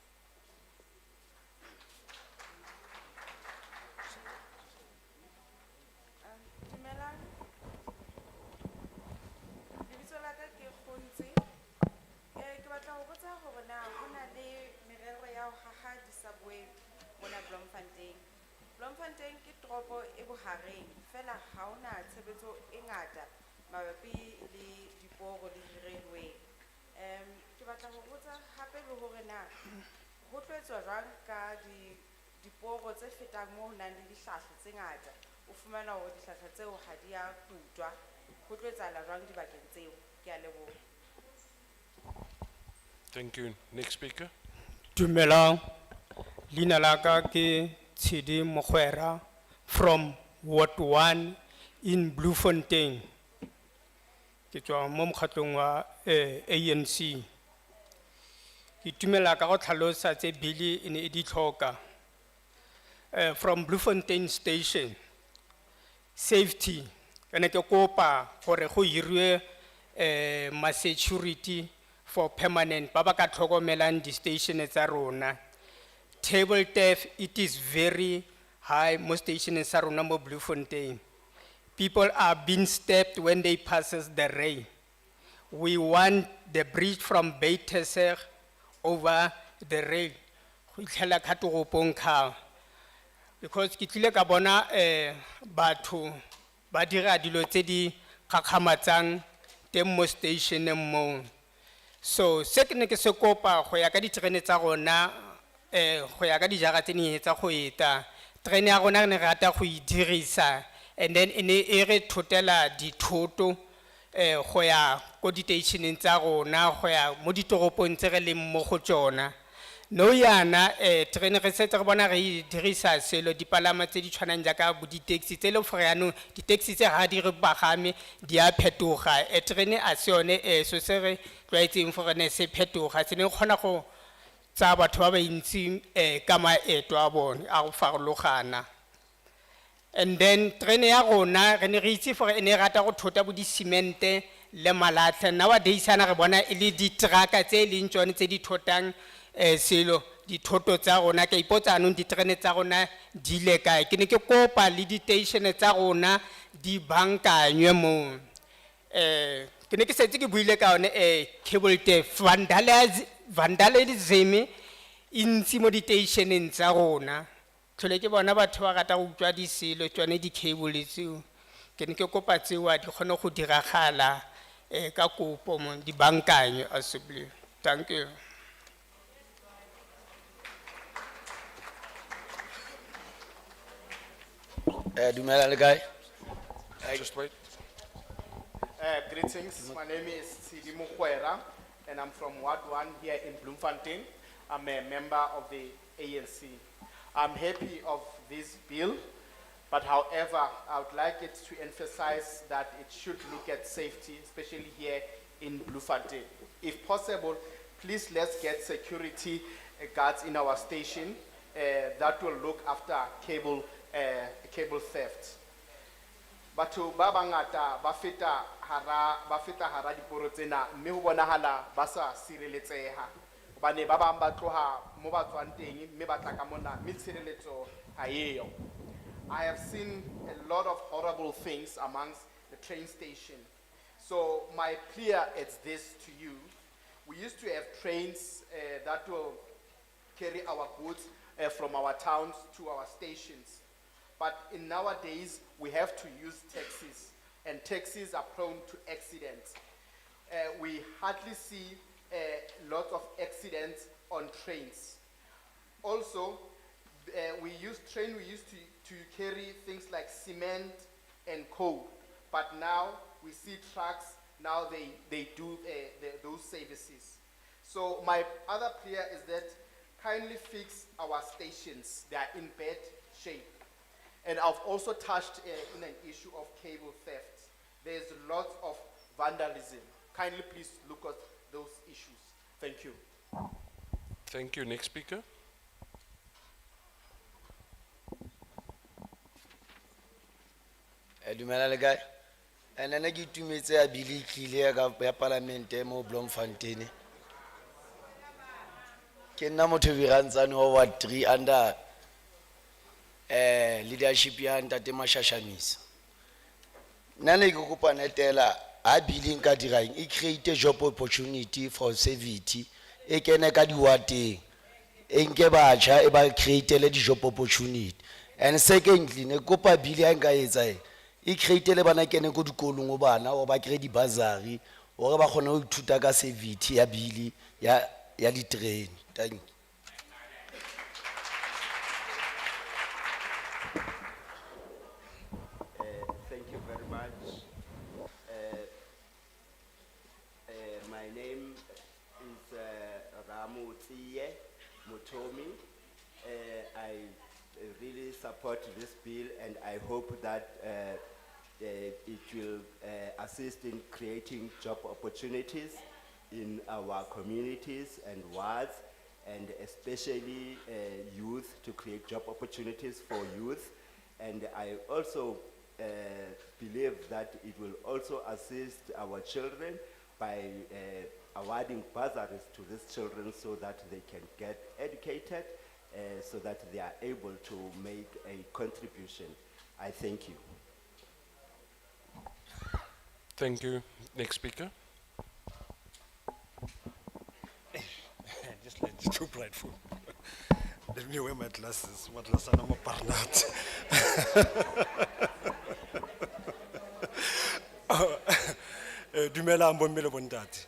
Dumelang. Lebitso la ka ke Kgontse. Ke batla ho botsa hore na ho na le merero ya ho haha di-subway mona Bloemfontein. Bloemfontein ke toropo e bohareng, fela ha hona tshebetso e ngata mabapi le diporo le di-railway. Ke batla ho botsa hape le hore na ho tlo etswa jwang ka diporo tse fetang moo ho nang le dihlahlo tse ngata. O fumana hore dihlahlo tseo ha di a kutwa. Ho tlo etsahala jwang dibakeng tseo? Ke a leboha. Thank you. Next speaker. Dumelang, leina la ka ke Tshidi Mokhwera from Ward 1 in Bloemfontein. Ke tswa mo mokgatlong wa ANC. Ke tumela ka go tlhalosa tse bili e ne e di tlhoka. From Bloemfontein station, safety, ene ke kopa gore go hirwe ma security for permanent ba ba ka tlhokomelang di station tsa rona. Table theft, it is very high mo station sa rona mo Bloemfontein. People are being stabbed when they passes the rail. We want the bridge from Beiteser over the rail. Go itlhela ka toropong kha. Because ke tlile ka bona batho ba dira dilo tse di gakgamatsang teng mo stationeng mo. So se ke ne ke se kopa go ya ka diterene tsa rona go ya ka dijara tse ne tsa go eta. Terene ya rona re ne rata go e dirisa, and then ene e re thotela dithoto go ya ko diteisheneng tsa rona go ya mo ditoropong tse re leng mo go tsona. nou yana terene re setse re bona re e dirisa selo dipalama tse di tshwanang jaaka bo di-taxi tse e leng gore yaanong di-taxi tse ga di re pagame di a phetoga terene a se yone so se re tlwaetseng gore ne se phetoga se ne kgona go tsaya batho ba ba ntsi ka maeto a bone a go farologana. And then terene ya rona re ne re itse gore e ne e rata go thota bo di-cemente le malatlha nowadays ana re bona e le di-trucka tse e leng tsone tse di thotang selo dithoto tsa rona ka ipotsa anong diterene tsa rona di ile kae ke ne ke kopa le diteišene tsa rona di bankanywe mo ke ne ke setse ke buile ka yone cable theft vandalism e ntsi mo diteišeneng tsa rona tlhole ke bona batho ba rata go utswa diselo tsone di-cable tseo ke ne ke kopa tseo di kgone go diragala ka kopo mo di bankanywe assembly. Thank you. Dumela le kae? Just wait. Greetings, my name is Sidi Mukwera, and I'm from Ward 1 here in Bloemfontein. I'm a member of the ANC. I'm happy of this bill, but however, I would like it to emphasize that it should look at safety, especially here in Bloemfontein. If possible, please let's get security guards in our station that will look after cable theft. Batho ba bangata ba feta hara diporo tsena mme ho bonahala ba sa sireletseha hobane ba bang ba tloha mo ba tswang teng mme ba tla ka mona mme tshireletso ha eyo. I have seen a lot of horrible things amongst the train station. So my plea is this to you. We used to have trains that will carry our goods from our towns to our stations. But in nowadays, we have to use taxis, and taxis are prone to accidents. We hardly see lots of accidents on trains. Also, we used to carry things like cement and coal, but now we see trucks, now they do those services. So my other prayer is that kindly fix our stations. They are in bad shape. And I've also touched in an issue of cable theft. There's lots of vandalism. Kindly please look at those issues. Thank you. Thank you. Next speaker. Dumela le kae? Nna ke itumetse ya bili tlile ya parlamente mo Bloemfontein. Ke nna motho Virantsane wa Ward 3 under leadership ya Ntate Mashashamisa. Nna ne ke kopa netela a bili nka diraing e create job opportunity for Seviti e kene ka diwateng e nke batjha e ba create le di job opportunity. And secondly ne kopa bili a nka etsa e create le bana kene go dikolong o bana o ba kry di bursary o ba kgone go ithuta ka Seviti ya bili ya di train. Thank you. Thank you very much. My name is Ramu Tsiye Mutomi. I really support this bill, and I hope that it will assist in creating job opportunities in our communities and wards, and especially youth, to create job opportunities for youth. And I also believe that it will also assist our children by awarding bursaries to these children so that they can get educated, so that they are able to make a contribution. I thank you. Thank you. Next speaker. Just it's too prideful. Let me wear my glasses. What glasses I'm a parnat. Dumela mbombele bondati.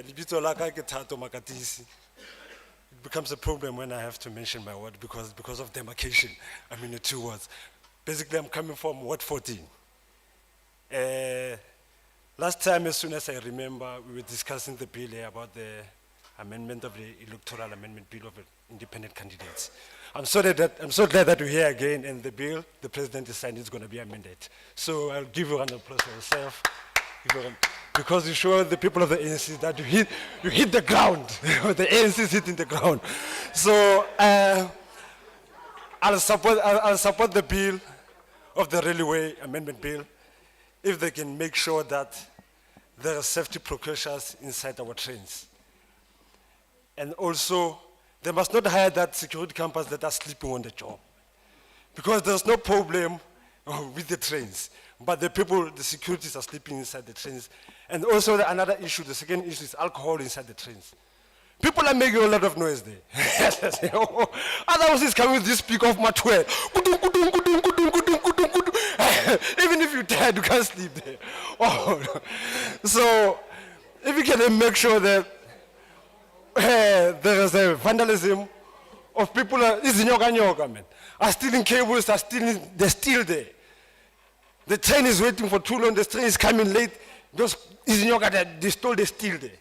Libito la ka ke Thato Makatisi. It becomes a problem when I have to mention my word because of demarcation. I mean the two words. Basically, I'm coming from Ward 14. Last time, as soon as I remember, we were discussing the bill here about the amendment of the electoral amendment bill of independent candidates. I'm so glad that we're here again, and the bill the president is signing is going to be amended. So I'll give you an applause for yourself. Because you show the people of the ANC that you hit the ground. The ANC is hitting the ground. So I'll support the bill of the railway amendment bill if they can make sure that there are safety precautions inside our trains. And also, they must not hire that security campers that are sleeping on the job. Because there's no problem with the trains, but the people, the securities are sleeping inside the trains. And also another issue, the second issue is alcohol inside the trains. People are making a lot of noise there. Otherwise it's coming with this speak of Matwe. Even if you're tired, you can't sleep there. Oh, no. So if you can make sure that there is a vandalism of people are stealing cables, they're still there. The train is waiting for too long, the train is coming late, those they stole, they're still there.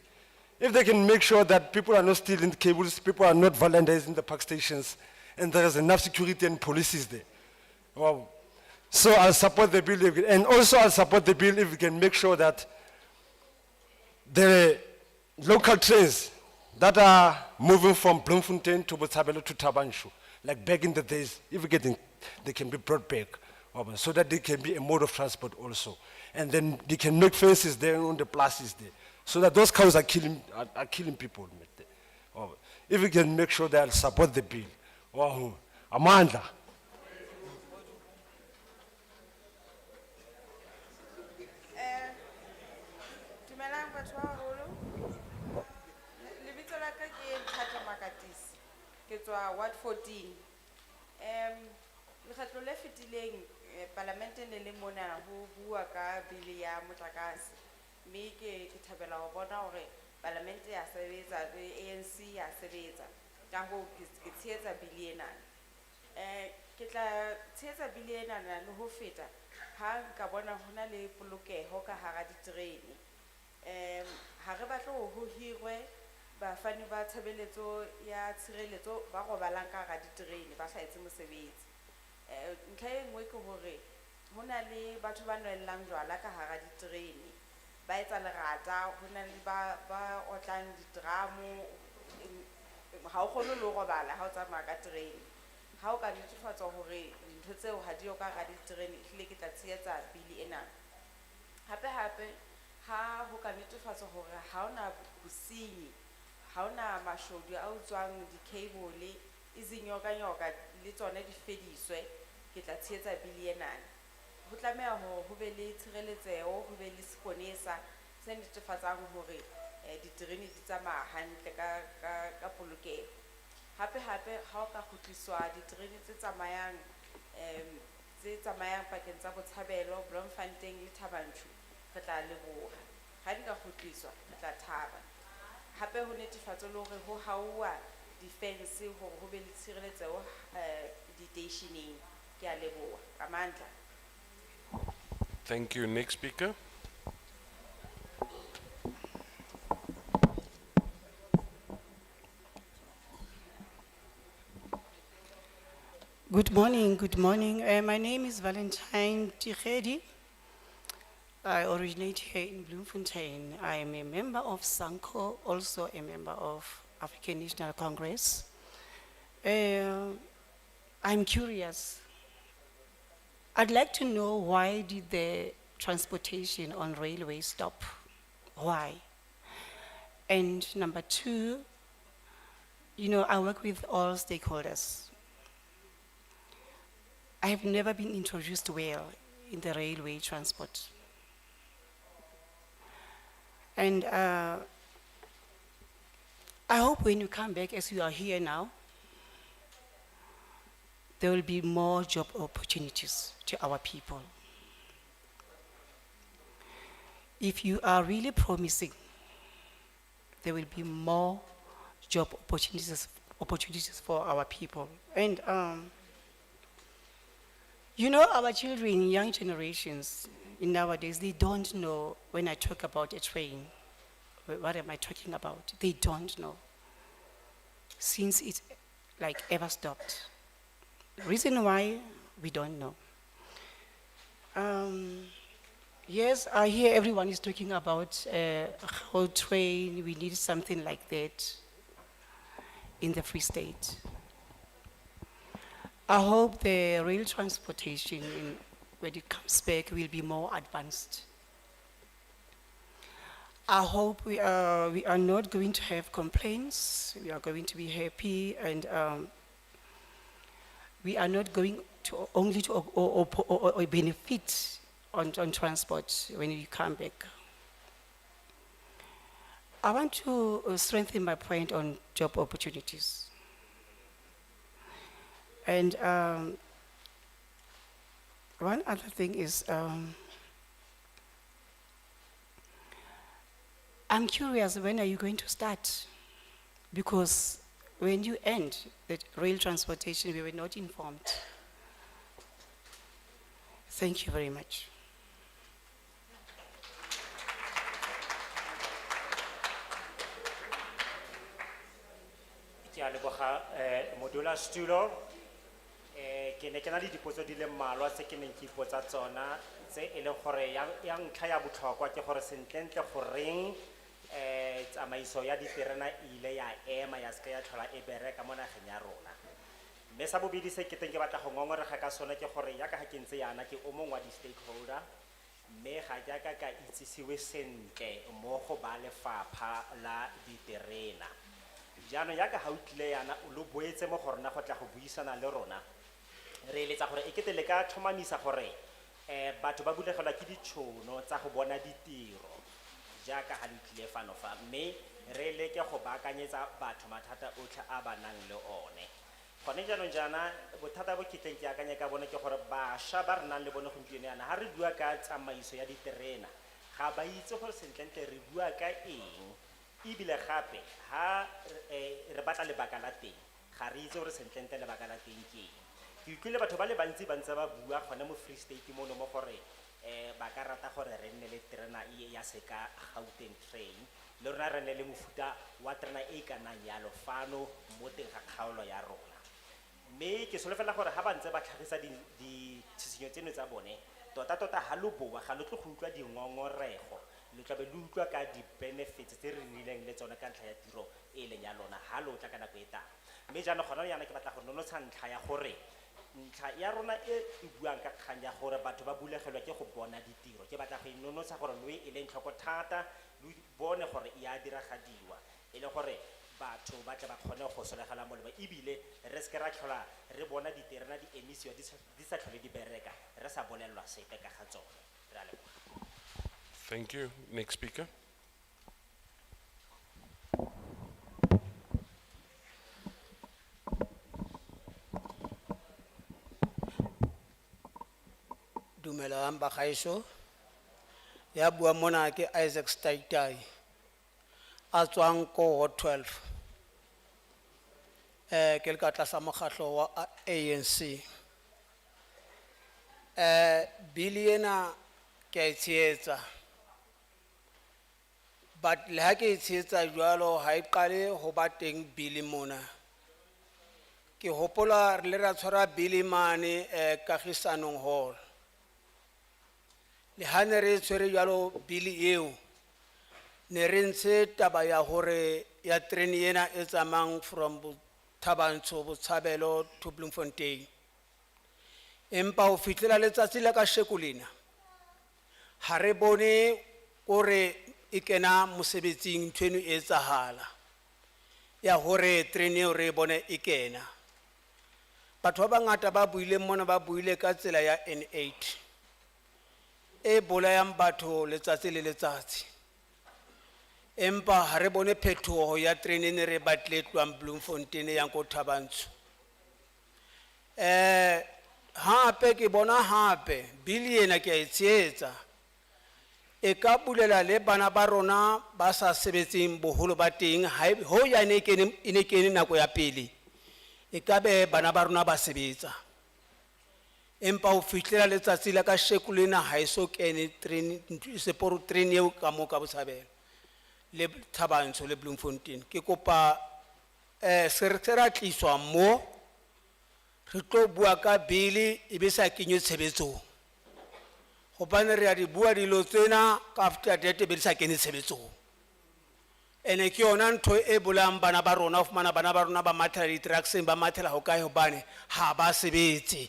If they can make sure that people are not stealing the cables, people are not vandalizing the park stations, and there is enough security and police is there. Wow. So I'll support the bill, and also I'll support the bill if we can make sure that the local trains that are moving from Bloemfontein to Botshabelo to Tabanshu, like back in the days, if we get in, they can be brought back, so that they can be a mode of transport also. And then they can make fences there on the places there, so that those cows are killing people. If we can make sure that I'll support the bill. Amanda. Dumelang batho ba baholo. Lebitso la ka ke Nthato Makatisi. Ke tswa Ward 14. Lekgetlo le fetileng parlamenteng le le mona ho bua ka bili ya motlakase. Mme ke thabela ho bona hore parlamente ya sebetsa, le ANC ya sebetsa. Ka ho ke tshehetsa bili ena. Ke tla tshehetsa bili ena le ho feta ha nka bona hona le polokeho ka hara diterene. Ha re batle ho hirwe bafani ba tshebeletso ya tshireletso ba robalang ka hara diterene ba hlahetse mosebetsi. Ntlha e nngwe ke hore hona le batho ba nwellang jwala ka hara diterene, ba etsa lerata, hona le ba otlang didramo, ha o kgone le ho robala ha o tsamaya ka terene. Ha o ka netefatsa hore ntho tseo ha di yo ka hara diterene, ehlile ke tla tshehetsa bili ena. Hape ha ho ka netefatsa hore ha ona bosenyi, ha ona mashodu a utswang di-cable, izinyoka le tsona di fediswe, ke tla tshehetsa bili ena. Ho tlameha ho be le tshireletseho, ho be le seponesa se netefatsang hore diterene di tsamaya hantle ka polokeho. Hape ha o ka kgutliswa diterene tse tsamayang pakeng tsa Botshabelo, Bloemfontein le Tabanshu, re tla leboha. Ha di ka kgutliswa, re tla thaba. Hape ho netefatsa le hore ho hauwa di-fence hore ho be le tshireletseho diteisheneng. Ke a leboha. Amandla. Thank you. Next speaker. Good morning, good morning. My name is Valentine Tigedi. I originate here in Bloemfontein. I am a member of SANCO, also a member of African National Congress. I'm curious. I'd like to know, why did the transportation on railway stop? Why? And number two, I work with all stakeholders. I have never been introduced well in the railway transport. And I hope when you come back, as you are here now, there will be more job opportunities to our people. If you are really promising, there will be more job opportunities for our people. And our children, young generations in nowadays, they don't know when I talk about a train, what am I talking about? They don't know. Since it's like ever stopped. The reason why, we don't know. Yes, I hear everyone is talking about how train, we need something like that in the Free State. I hope the rail transportation, when it comes back, will be more advanced. I hope we are not going to have complaints, we are going to be happy, and we are not going to only to or benefit on transport when you come back. I want to strengthen my point on job opportunities. And one other thing is, I'm curious, when are you going to start? Because when you end the rail transportation, we were not informed. Thank you very much. Ke a leboga modula stulo ke ne ke na le dipotso di le mmalwa tse ke neng ke ipotsa tsona tse e leng gore ya ntlha ya botlhokwa ke gore sentlentle goreng tsamaiso ya diterena ile ya ema ya ska ya tlhola e bereka mo nageng ya rona mme sa bobedi se ke teng ke batla go ngongorega ka sone ke gore ya ka ga ke ntse yana ke o mongwe wa di-stakeholder mme ga jaaka ka itsisiwe sentle mo go ba lefapha la diterena jaanong ya ka ga o tlile yana o lo boetse mo go rona go tla go buisana le rona re eletsa gore e kete le ka tlhomamisa gore batho ba bulegelwa ke ditšhono tsa go bona ditiro jaaka ga le tlile fano fa mme re leke go baakanyetsa batho mathata otlhe a ba nang le one gone jaanong jaana bothata bo ke tleng ke akanya ka bone ke gore bašwa ba re nang le bone gompieno yana ga re bua ka tsamaiso ya diterena ga ba itse gore sentlentle re bua ka eng ebile gape ha re batla lebaka la teng ga re itse gore sentlentle lebaka la teng ke eng ke utlwile batho ba le bantsi ba ntse ba bua gone mo Free State mono mo gore ba ka rata gore re nne le terena ya seka Gauteng train le rona re nne le mofuta wa terena e ka nang yalo fano mo teng ga kgaolo ya rona mme ke solofela gore ha ba ntse ba tlhagisa ditshitshinyo tseno tsa bone tota ha lo boa ga lo tlo go utlwa dingongorego le tla be le utlwa ka di-benefits tse re nnileng le tsone ka ntlha ya tiro e leng ya lona ha lo tla ka nako e tang mme jaanong gona yana ke batla go nonotsha ntlha ya gore ntlha ya rona e buang ka kgang ya gore batho ba bulegelwa ke go bona ditiro ke batla go inonotsha gore lo e leng tlhoko thata lo bone gore e a diragadiwa e le gore batho ba tle ba kgone go solegela molemo ebile re se ke ra tlhola re bona diterena di emisiwa di sa tlhole di bereka re sa bolelwa sepe ka ga tsone re a leboga. Thank you. Next speaker. Dumelang bagaetsho ya bua mona ke Isaac Staitai a tswang ko Ward 12 ke le ka tlasa mokgatlo wa ANC bili ena ke a e tshehetsa but le ha ke e tshehetsa jwalo ha e qale ho ba teng bili mona ke hopola re le ra tshwara bili mane Kagisanong Hall le ha ne re tshwere jwalo bili eo ne re ntse taba ya hore ya train ena e tsamayang from Thabantsho Botshabelo to Bloemfontein empa ho fitlela letsatsi la ka shekulena ha re bone gore e kena mosebetsing ntweno e etsahala ya hore train eo re bone e kena batho ba bangata ba buile mona ba buile ka tsela ya N8 e bolayang batho letsatsi le letsatsi empa ha re bone phetoho ya train ene re batle tlwang Bloemfontein yang ko Thabantsho hape ke bona hape bili ena ke a e tshehetsa e ka bulela le bana ba rona ba sa sebetseng boholo ba teng ho ya ne kene nako ya pele e ka be bana ba rona ba sebetsa empa ho fitlela letsatsi la ka shekulena ha e so kene train seporo train eo ka mo ka Botshabelo le Thabantsho le Bloemfontein. Ke kopa se re tliswa mo re tlo bua ka bill e be sa kenywe tshebetsong. Hobane re a di bua dilo tsena ka after that be di sa kene tshebetsong. Ene ke yona ntho e bolang bana ba rona o fumana bana ba rona ba mathela di-truckseng ba mathela ho kae hobane ha ba sebetse.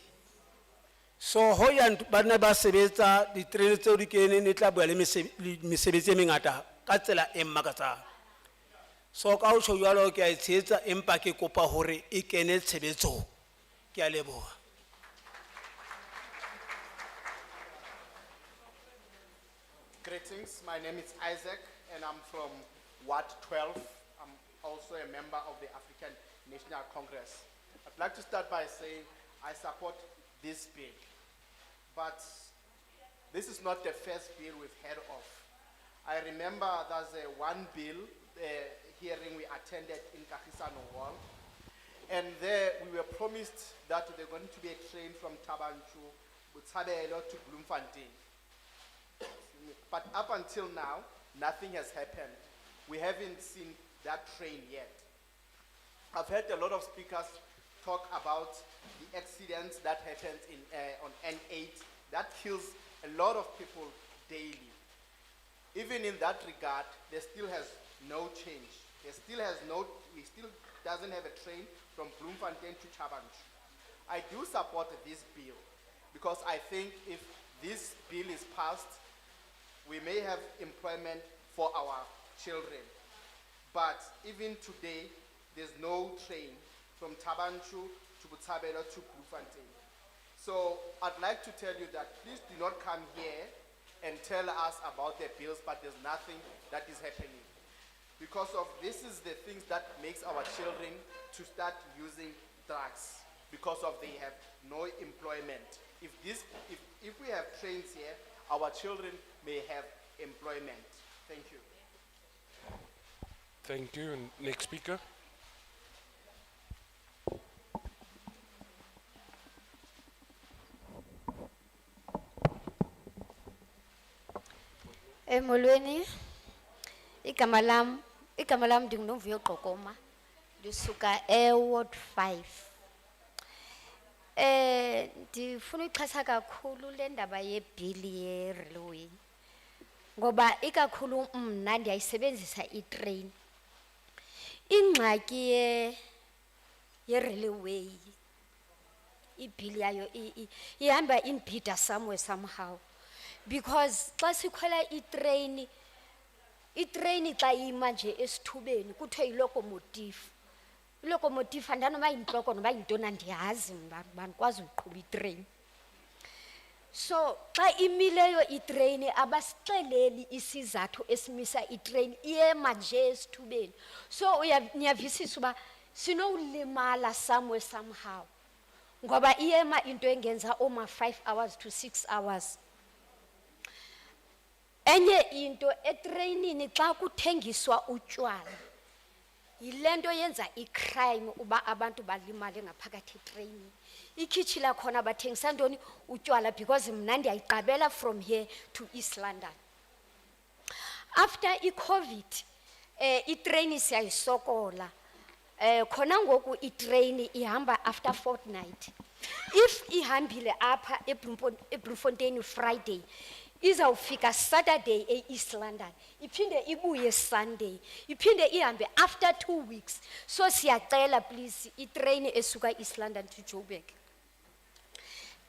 So ho ya bana ba sebetsa di-train tseo di kene ne tla bua le mesebetsi e mengata ka tsela e mmakatsang. So ka ho tjho jwalo ke a e tshehetsa empa ke kopa hore e kene tshebetsong. Ke a leboha. Greetings, my name is Isaac and I'm from Ward 12. I'm also a member of the African National Congress. I'd like to start by saying I support this bill, but this is not the first bill we've heard of. I remember there's one bill hearing we attended in Kagisano Hall, and there we were promised that there's going to be a train from Tabanchu, Butsabelo to Bloemfontein. But up until now, nothing has happened. We haven't seen that train yet. I've heard a lot of speakers talk about the accidents that happens on N8 that kills a lot of people daily. Even in that regard, there still has no change. We still doesn't have a train from Bloemfontein to Chabanchu. I do support this bill because I think if this bill is passed, we may have employment for our children. But even today, there's no train from Tabanchu to Butsabelo to Bloemfontein. So I'd like to tell you that please do not come here and tell us about the bills, but there's nothing that is happening. Because of this is the things that makes our children to start using drugs because of they have no employment. If we have trains here, our children may have employment. Thank you. Thank you. And next speaker. Molweni, igama lam ndinguNovuyo Gqokoma, ndisuka Ward 5. Ndifuna ukuxhasa kakhulu le ndaba yebhili ye-railway ngoba ikakhulu mna ndiyayisebenzisa itrain. Ingxaki ye-railway ibhili yayo ihamba inbhida somewhere somehow because xa sikhwela itrain xa ima nje esithubeni kuthiwe yilocomotive. Ilocomotive andanoma yintloko noba yintoni andiyazi bandikwazi uyiqhuba itrain. So xa imileyo itrain abasixeleli isizathu esimisa itrain iyema nje esithubeni. So niyavisisa uba sinowulimala somewhere somehow ngoba iyema into engenza oma 5 hours to 6 hours. Enye into etrainini xa kuthengiswa utywala yilento yenza icrime uba abantu balimale ngaphakathi etrainini. Ikhitshi lakhona bathengisa ntoni utywala because mna ndiyayiqabela from here to East London. After iCovid itrain siyayisokola. Khona ngoku itrain ihamba after fortnight. If ihambile apha eBloemfontein Friday, izawufika Saturday e-East London, iphinde ibuye Sunday, iphinde ihambe after 2 weeks. So siyacela please itrain esuka East London to Joburg.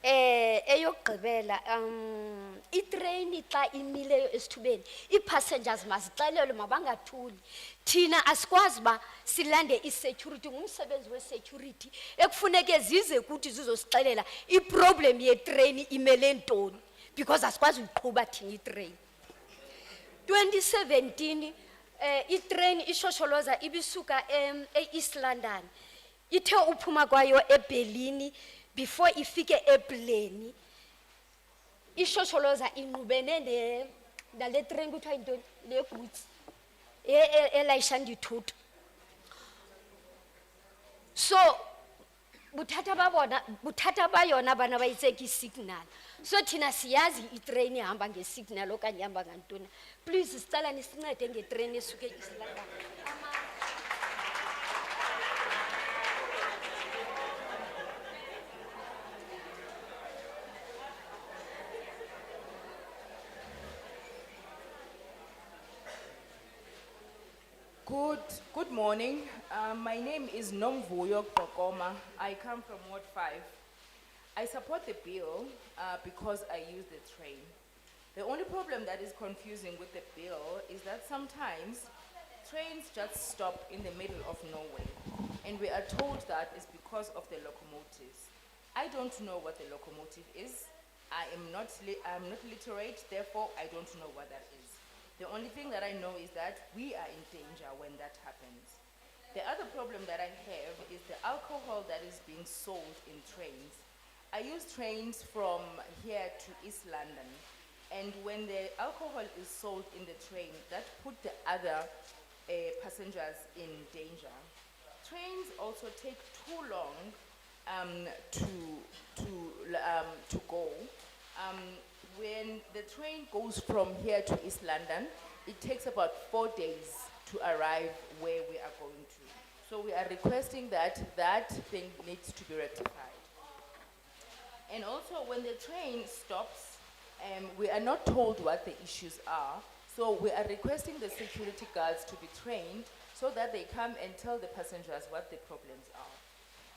Eyokugqibela itrain xa imileyo esithubeni ii-passengers mazixelelwe mabangathuli. Thina asikwazi uba silande i-security, ngumsebenzi we-security ekufuneke zize kuthi zizosixelela iproblem yetrain imele ntoni because asikwazi uyiqhuba thina itrain. 2017 itrain ishosholoza ibisuka e-East London. Ithe uphuma kwayo eBerlin before ifike ePleni. Ishosholoza inqubene nale train kuthiwa yintoni le goods elayisha ndithutho. So buthata ba yona bana ba itse ke signal. So thina siyazi itrain ihamba ngesignal okanye ihamba ngantoni. Please sicela nisincede ngetrain esuke isilanda. Good morning. My name is Nomvuyo Kokoma. I come from Ward 5. I support the bill because I use the train. The only problem that is confusing with the bill is that sometimes trains just stop in the middle of nowhere. And we are told that it's because of the locomotives. I don't know what the locomotive is. I'm not literate, therefore I don't know what that is. The only thing that I know is that we are in danger when that happens. The other problem that I have is the alcohol that is being sold in trains. I use trains from here to East London, and when the alcohol is sold in the train, that put the other passengers in danger. Trains also take too long to go. When the train goes from here to East London, it takes about 4 days to arrive where we are going to. So we are requesting that that thing needs to be rectified. And also when the train stops, we are not told what the issues are. So we are requesting the security guards to be trained so that they come and tell the passengers what the problems are.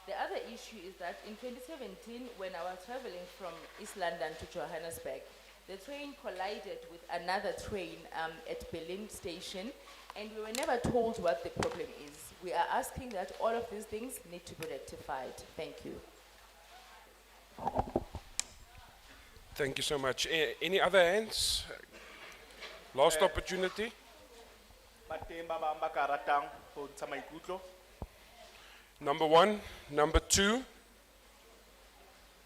The other issue is that in 2017, when I was traveling from East London to Johannesburg, the train collided with another train at Berlin station, and we were never told what the problem is. We are asking that all of these things need to be rectified. Thank you. Thank you so much. Any other hands? Last opportunity. Number 1, number 2,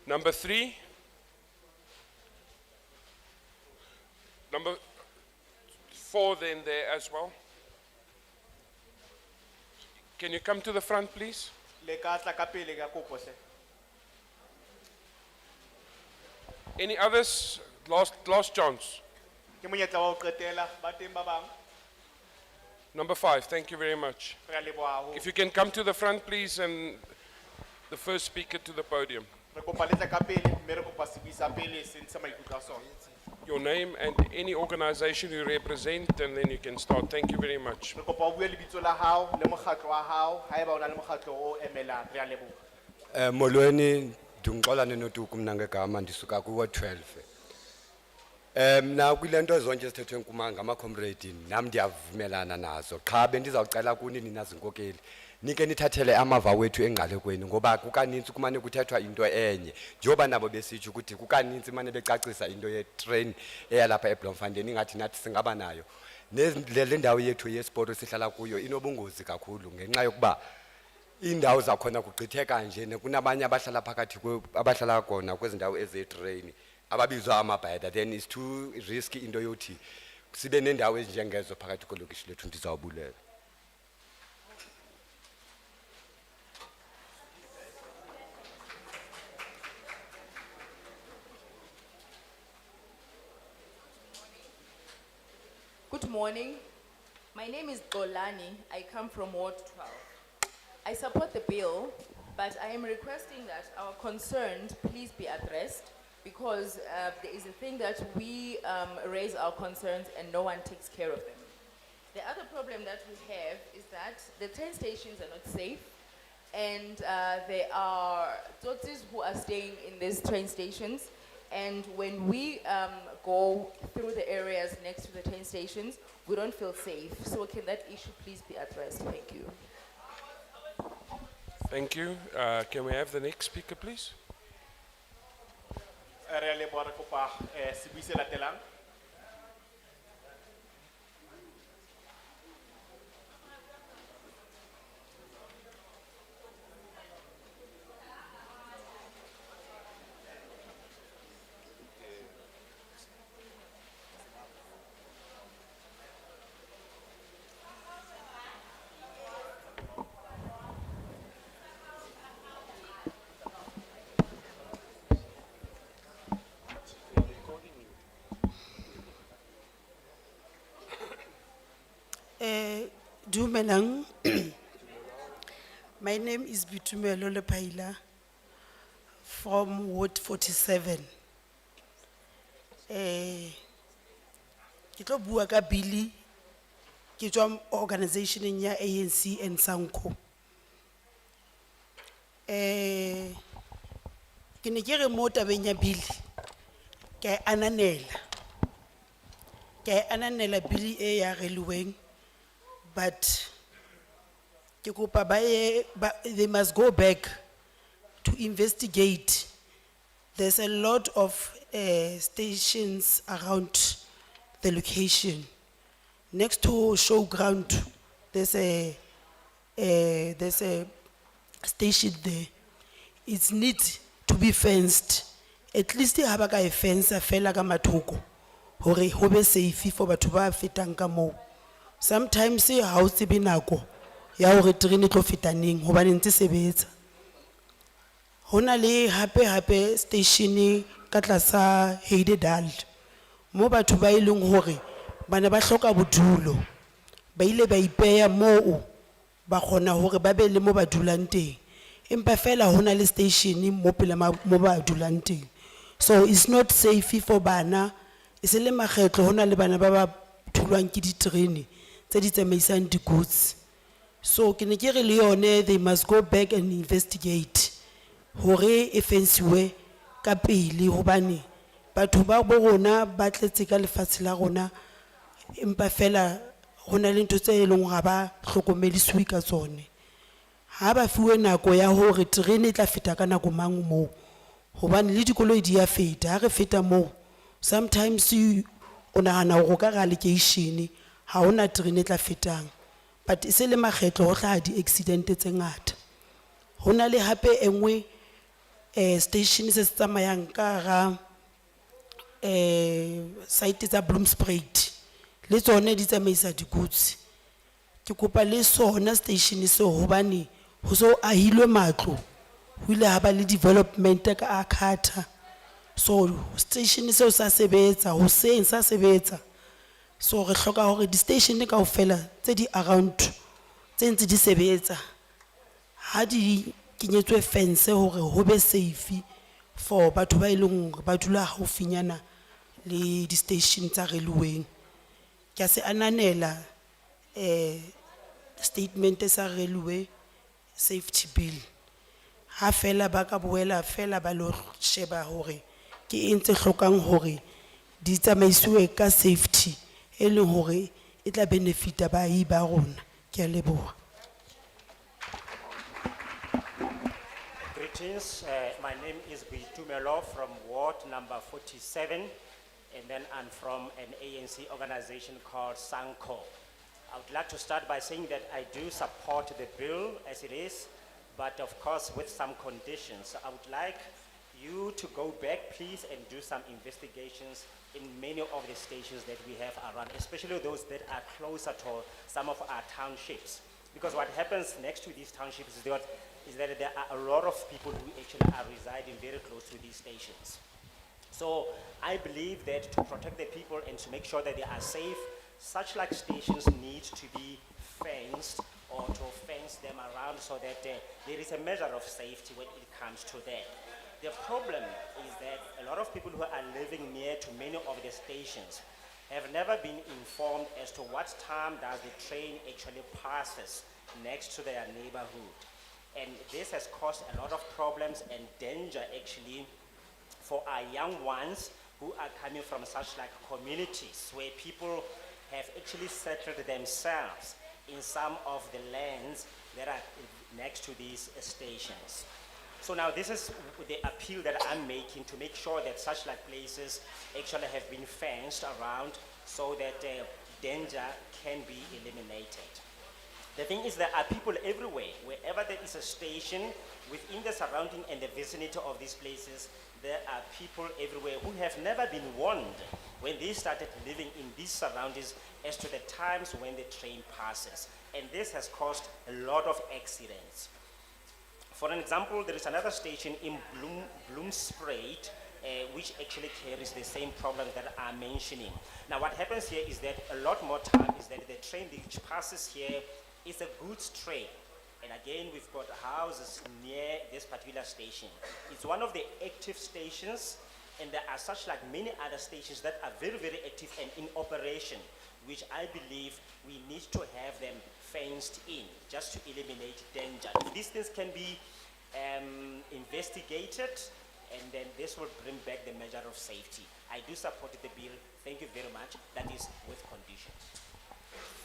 number 3, number 4 then there as well. Can you come to the front, please? Any others? Last chance. Number 5, thank you very much. If you can come to the front, please, and the first speaker to the podium. Your name and any organization you represent, and then you can start. Thank you very much. Molweni ndingxola nenotuku mna ngegama ndisuka kuwa 12. Na kwilento zonke ezithethwe ngama-comrade nam ndiyavumelana nazo. Qha bendizawucela kuni nina zinkokeli nike nithathele amava wethu engqalekweni ngoba kukanintsi kumane kuthethwa into enye njengoba nabo besitsho ukuthi kukanintsi mane becacisa into yetrain eyalapha eBloemfontein ingathi nathi singaba nayo. Le ndawo yethu yesport sihlala kuyo inobungozi kakhulu ngenxa yokuba indawo zakhona kugqitheka nje kunabanye abahlala phakathi abahlala khona kwezi ndawo ezetrain ababizwa amabhayida, then it's too risky into yothi sibe nendawo ezinjengezo phakathi kolokishi lethu. Ndizawubulela. Good morning. My name is Dolani. I come from Ward 12. I support the bill, but I am requesting that our concerns please be addressed because there is a thing that we raise our concerns and no one takes care of them. The other problem that we have is that the train stations are not safe, and there are Tsotsis who are staying in these train stations, and when we go through the areas next to the train stations, we don't feel safe. So can that issue please be addressed? Thank you. Thank you. Can we have the next speaker, please? Dumelang. My name is Bitumelo Lepaila from Ward 47. Ke tlo bua ka Billy, ke tswa organization ya ANC and Sanko. Ke ne ke re mo tabeng ya Billy, ke a ananela Billy e ya reluweng, but ke kopa they must go back to investigate. There's a lot of stations around the location. Next to showground, there's a station there. It needs to be fenced. At least ha ba ka e fence fela ka mathoko hore ho be safe for batho ba fetang ka moo. Sometimes ha o tsebe nako ya hore terene e tlo feta neng hobane ntse sebetsa. Hona le hape station ka tlasa Heidedal mo batho ba ileng hore bana ba hloka bodulo ba ile ba ipeya moo ba kgona hore ba be le mo ba dulang teng, empa fela hona le station mo pele mo ba dulang teng. So it's not safe for bana. E se le makgetlo hona le bana ba ba thulwang ke diterene tse di tsamaisang di-goods. So ke ne ke re le yone, they must go back and investigate hore e fensiwe ka pele hobane batho ba bo rona ba tletse ka lefatshe la rona, empa fela hona le ntho tse eleng ga ba hlokomediswe ka tsone. Ha ba fiwe nako ya hore terene e tla feta ka nako mang moo hobane le dikoloi di a feta, ha re feta moo sometimes o nahana hore o ka ra lekeishene ha hona terene e tla fetang, but e se le makgetlo ho hlaha di-accident tse ngata. Hona le hape engwe station se se tsamayang ka hara site tsa Bloemfontein le tsone di tsamaisa di-goods. Ke kopa le sona station seo hobane ho so ahilwe matlo, ho ile ha ba le development ka Akata. So station seo sa sebetsa, hoseng sa sebetsa. So re hloka hore di-station kaofela tse di around tse ntse di sebetsa ha di kenyetswe fence hore ho be safe for batho ba ileng hore ba dula haufinyana le di-station tsa railway. Ke a se ananela statement sa railway safety bill. Ha fela ba ka boela fela ba lo sheba hore ke eng tse hlokang hore di tsamaiswe ka safety e leng hore e tla benefita baahi ba rona. Ke a leboha. Greetings, my name is Bitumelo from Ward number 47, and then I'm from an ANC organization called Sanko. I would like to start by saying that I do support the bill as it is, but of course with some conditions. I would like you to go back, please, and do some investigations in many of the stations that we have around, especially those that are closer to some of our townships. Because what happens next to these townships is that there are a lot of people who actually are residing very close to these stations. So I believe that to protect the people and to make sure that they are safe, such like stations need to be fenced or to fence them around so that there is a measure of safety when it comes to that. The problem is that a lot of people who are living near to many of the stations have never been informed as to what time does the train actually passes next to their neighborhood. And this has caused a lot of problems and danger actually for our young ones who are coming from such like communities where people have actually settled themselves in some of the lands that are next to these stations. So now this is the appeal that I'm making to make sure that such like places actually have been fenced around so that danger can be eliminated. The thing is there are people everywhere. Wherever there is a station within the surrounding and the vicinity of these places, there are people everywhere who have never been warned when they started living in these surroundings as to the times when the train passes. And this has caused a lot of accidents. For an example, there is another station in Bloemfontein which actually carries the same problem that I'm mentioning. Now what happens here is that a lot more time is that the train which passes here It's a goods train. And again, we've got houses near this particular station. It's one of the active stations, and there are such like many other stations that are very, very active and in operation, which I believe we need to have them fenced in, just to eliminate danger. These things can be investigated, and then this will bring back the measure of safety. I do support the bill. Thank you very much. That is with conditions.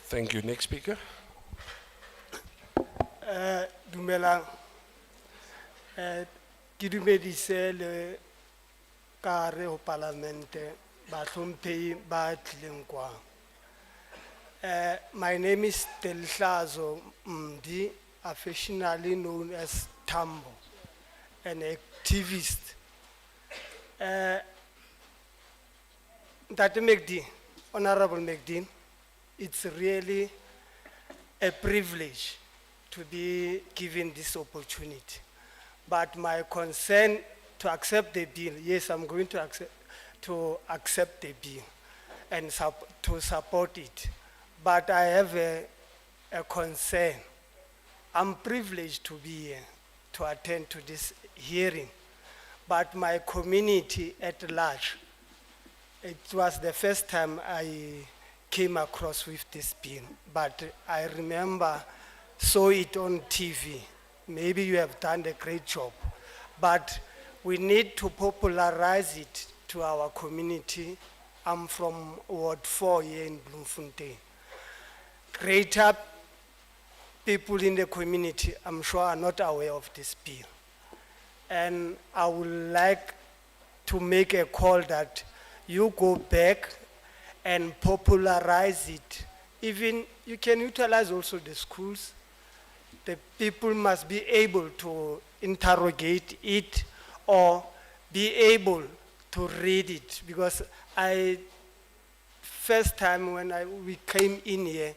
Thank you. Next speaker. Dumelang. Ki dumedise le ka re ho parlamente ba hlomphehi ba tlileng kwa. My name is Telhlazo Mdi, affectionately known as Tambo, an activist. Ntate McD, Honorable McD, it's really a privilege to be given this opportunity. But my concern to accept the bill, yes, I'm going to accept the bill and to support it. But I have a concern. I'm privileged to be here, to attend to this hearing. But my community at large, it was the first time I came across with this bill. But I remember, saw it on TV. Maybe you have done a great job. But we need to popularize it to our community. I'm from Ward 4 here in Bloemfontein. Greater people in the community, I'm sure, are not aware of this bill. And I would like to make a call that you go back and popularize it. Even you can utilize also the schools. The people must be able to interrogate it or be able to read it, because first time when we came in here,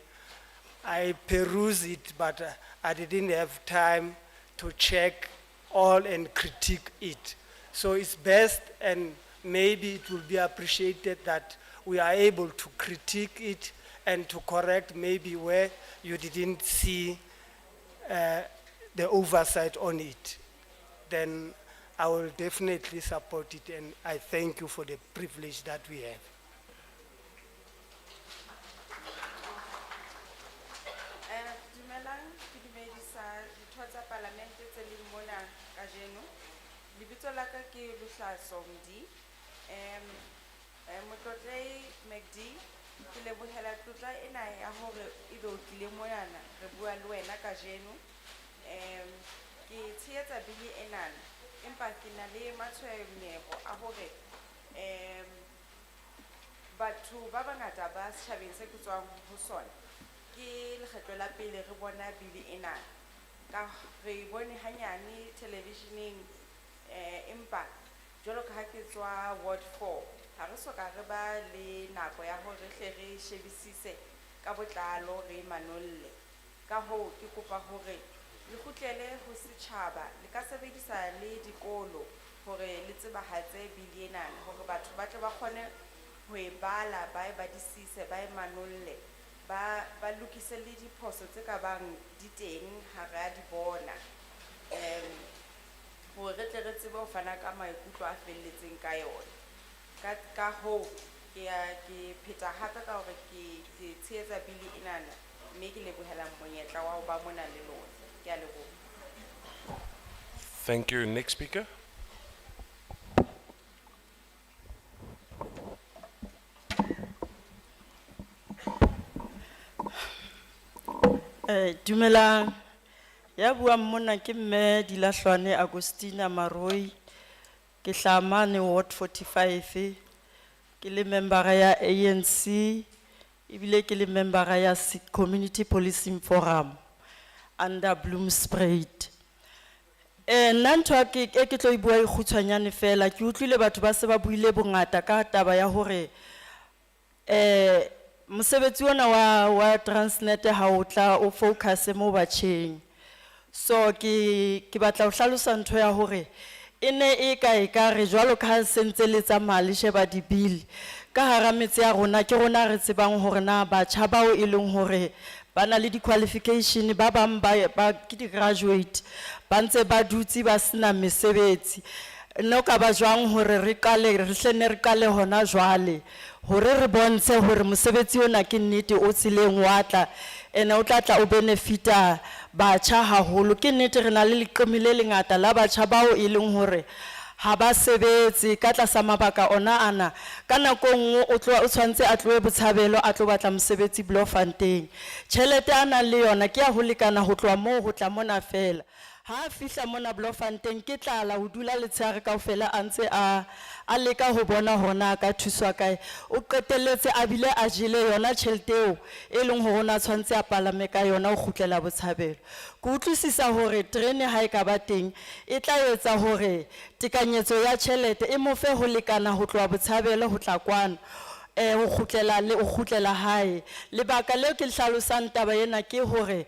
I perused it, but I didn't have time to check all and critique it. So it's best, and maybe it will be appreciated that we are able to critique it and to correct maybe where you didn't see the oversight on it. Then I will definitely support it, and I thank you for the privilege that we have. Dumelang, ke dumedisa ditho tsa parlamente tse leng mona kajeno. Lebitso la ka ke Luhlaso Mdi. Motlotlei McD, ke lebohela tlotla ena ya hore ebe o tlile monana re bua le wena kajeno. Ke tshehetsa bili enana, empa ke na le matshwenyeho a hore batho ba bangata ba setjhabeng se ke tswang ho sona ke lekgetlo la pele re bona bili enana, ka re bone hanyane televisioneng, empa jwalo ka ha ke tswa Ward 4 ha re soka re ba le nako ya hore re shebisise ka botlalo re manolle. Ka hoo ke kopa hore le kgutlele ho setjhaba, le ka sebedisa le dikolo hore le tsebahatse bili enana, hore batho ba tle ba kgone ho e bala, ba e badisise, ba e manolle, ba lokise le diphoso tse ka bang di teng ha re a di bona, hore re tle re tsebe ho fana ka maikutlo a felletseng ka yona. Ka hoo ke pheta hape ka hore ke tshehetsa bili enana, mme ke lebohela monyetla wa ho ba mona le lona. Ke a leboha. Thank you. Next speaker. Dumelang, ya buang mona ke mme Dilahlwane Agustina Maroi, ke hlamane Ward 45, ke le member ya ANC, ibile ke le member ya Community Policing Forum under Bloemfontein. Ntho ke tlo bua e kgutshwanyane fela, ke utlwile batho ba se ba buile bongata ka taba ya hore mosebetsi ona wa Transnet ha o tla o focus mo batjheng. So ke batla ho hlalosa ntho ya hore ene e ka re jwalo ka sentse le tsamaya le sheba di bill ka hara metse ya rona, ke rona re tsebang hore na batjha bao e leng hore ba na le di-qualification, ba bang ke di-graduate, ba ntse ba dutse ba sena mesebetsi. No ka ba jwang hore re hlenne re qale hona jwale, hore re bontshe hore mosebetsi ona ke nnete o tseleng wa tla, ene o tla tla o benefita batjha haholo. Ke nnete re na le leqeme le lengata la batjha bao e leng hore ha ba sebetse ka tlasa mabaka ona ana, ka nako nngwe o tshwantse a tlohe Botshabelo a tlo batla mosebetsi Bloemfontein. Tjhelete a nang le yona ke ya ho lekana ho tloha moo ho tla mona fela. Ha a fihla mona Bloemfontein ke tlala ho dula letshehare kaofela a ntse a leka ho bona hore na a ka thuswa kae. O qetelletse a bile a jele yona tjhelete eo e leng hore o na tshwantse a palame ka yona ho kgutlela Botshabelo. Ke utlwisisa hore terene ha e ka ba teng e tla etsa hore tekanyetso ya tjhelete e mo fe ho lekana ho tloha Botshabelo ho tla kwana, ho kgutlela hae. Lebaka leo ke le hlalosang taba ena ke hore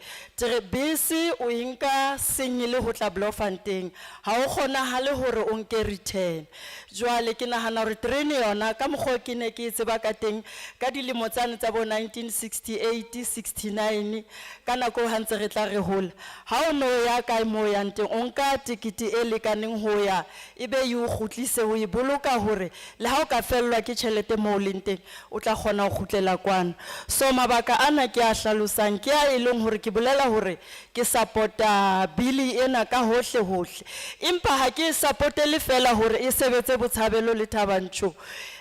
bese o e nka senyele ho tla Bloemfontein, ha o kgonahale hore o nke return. Jwale ke nahana hore terene yona ka mokgwa ke ne ke e tseba ka teng ka dilemo tsane tsa bo 1968 69 ka nako ha ntse re tla re hola, ha o no ya kae moo yang teng o nka tikete e lekaneng ho ya ebe e o kgutlise ho e boloka hore le ha o ka fellwa ke tjhelete moo leng teng o tla kgona ho kgutlela kwana. So mabaka ana ke a hlalosang ke a e leng hore ke bolela hore ke supporta bili ena ka hohle hohle, empa ha ke supportele fela hore e sebetse Botshabelo le Thabanchu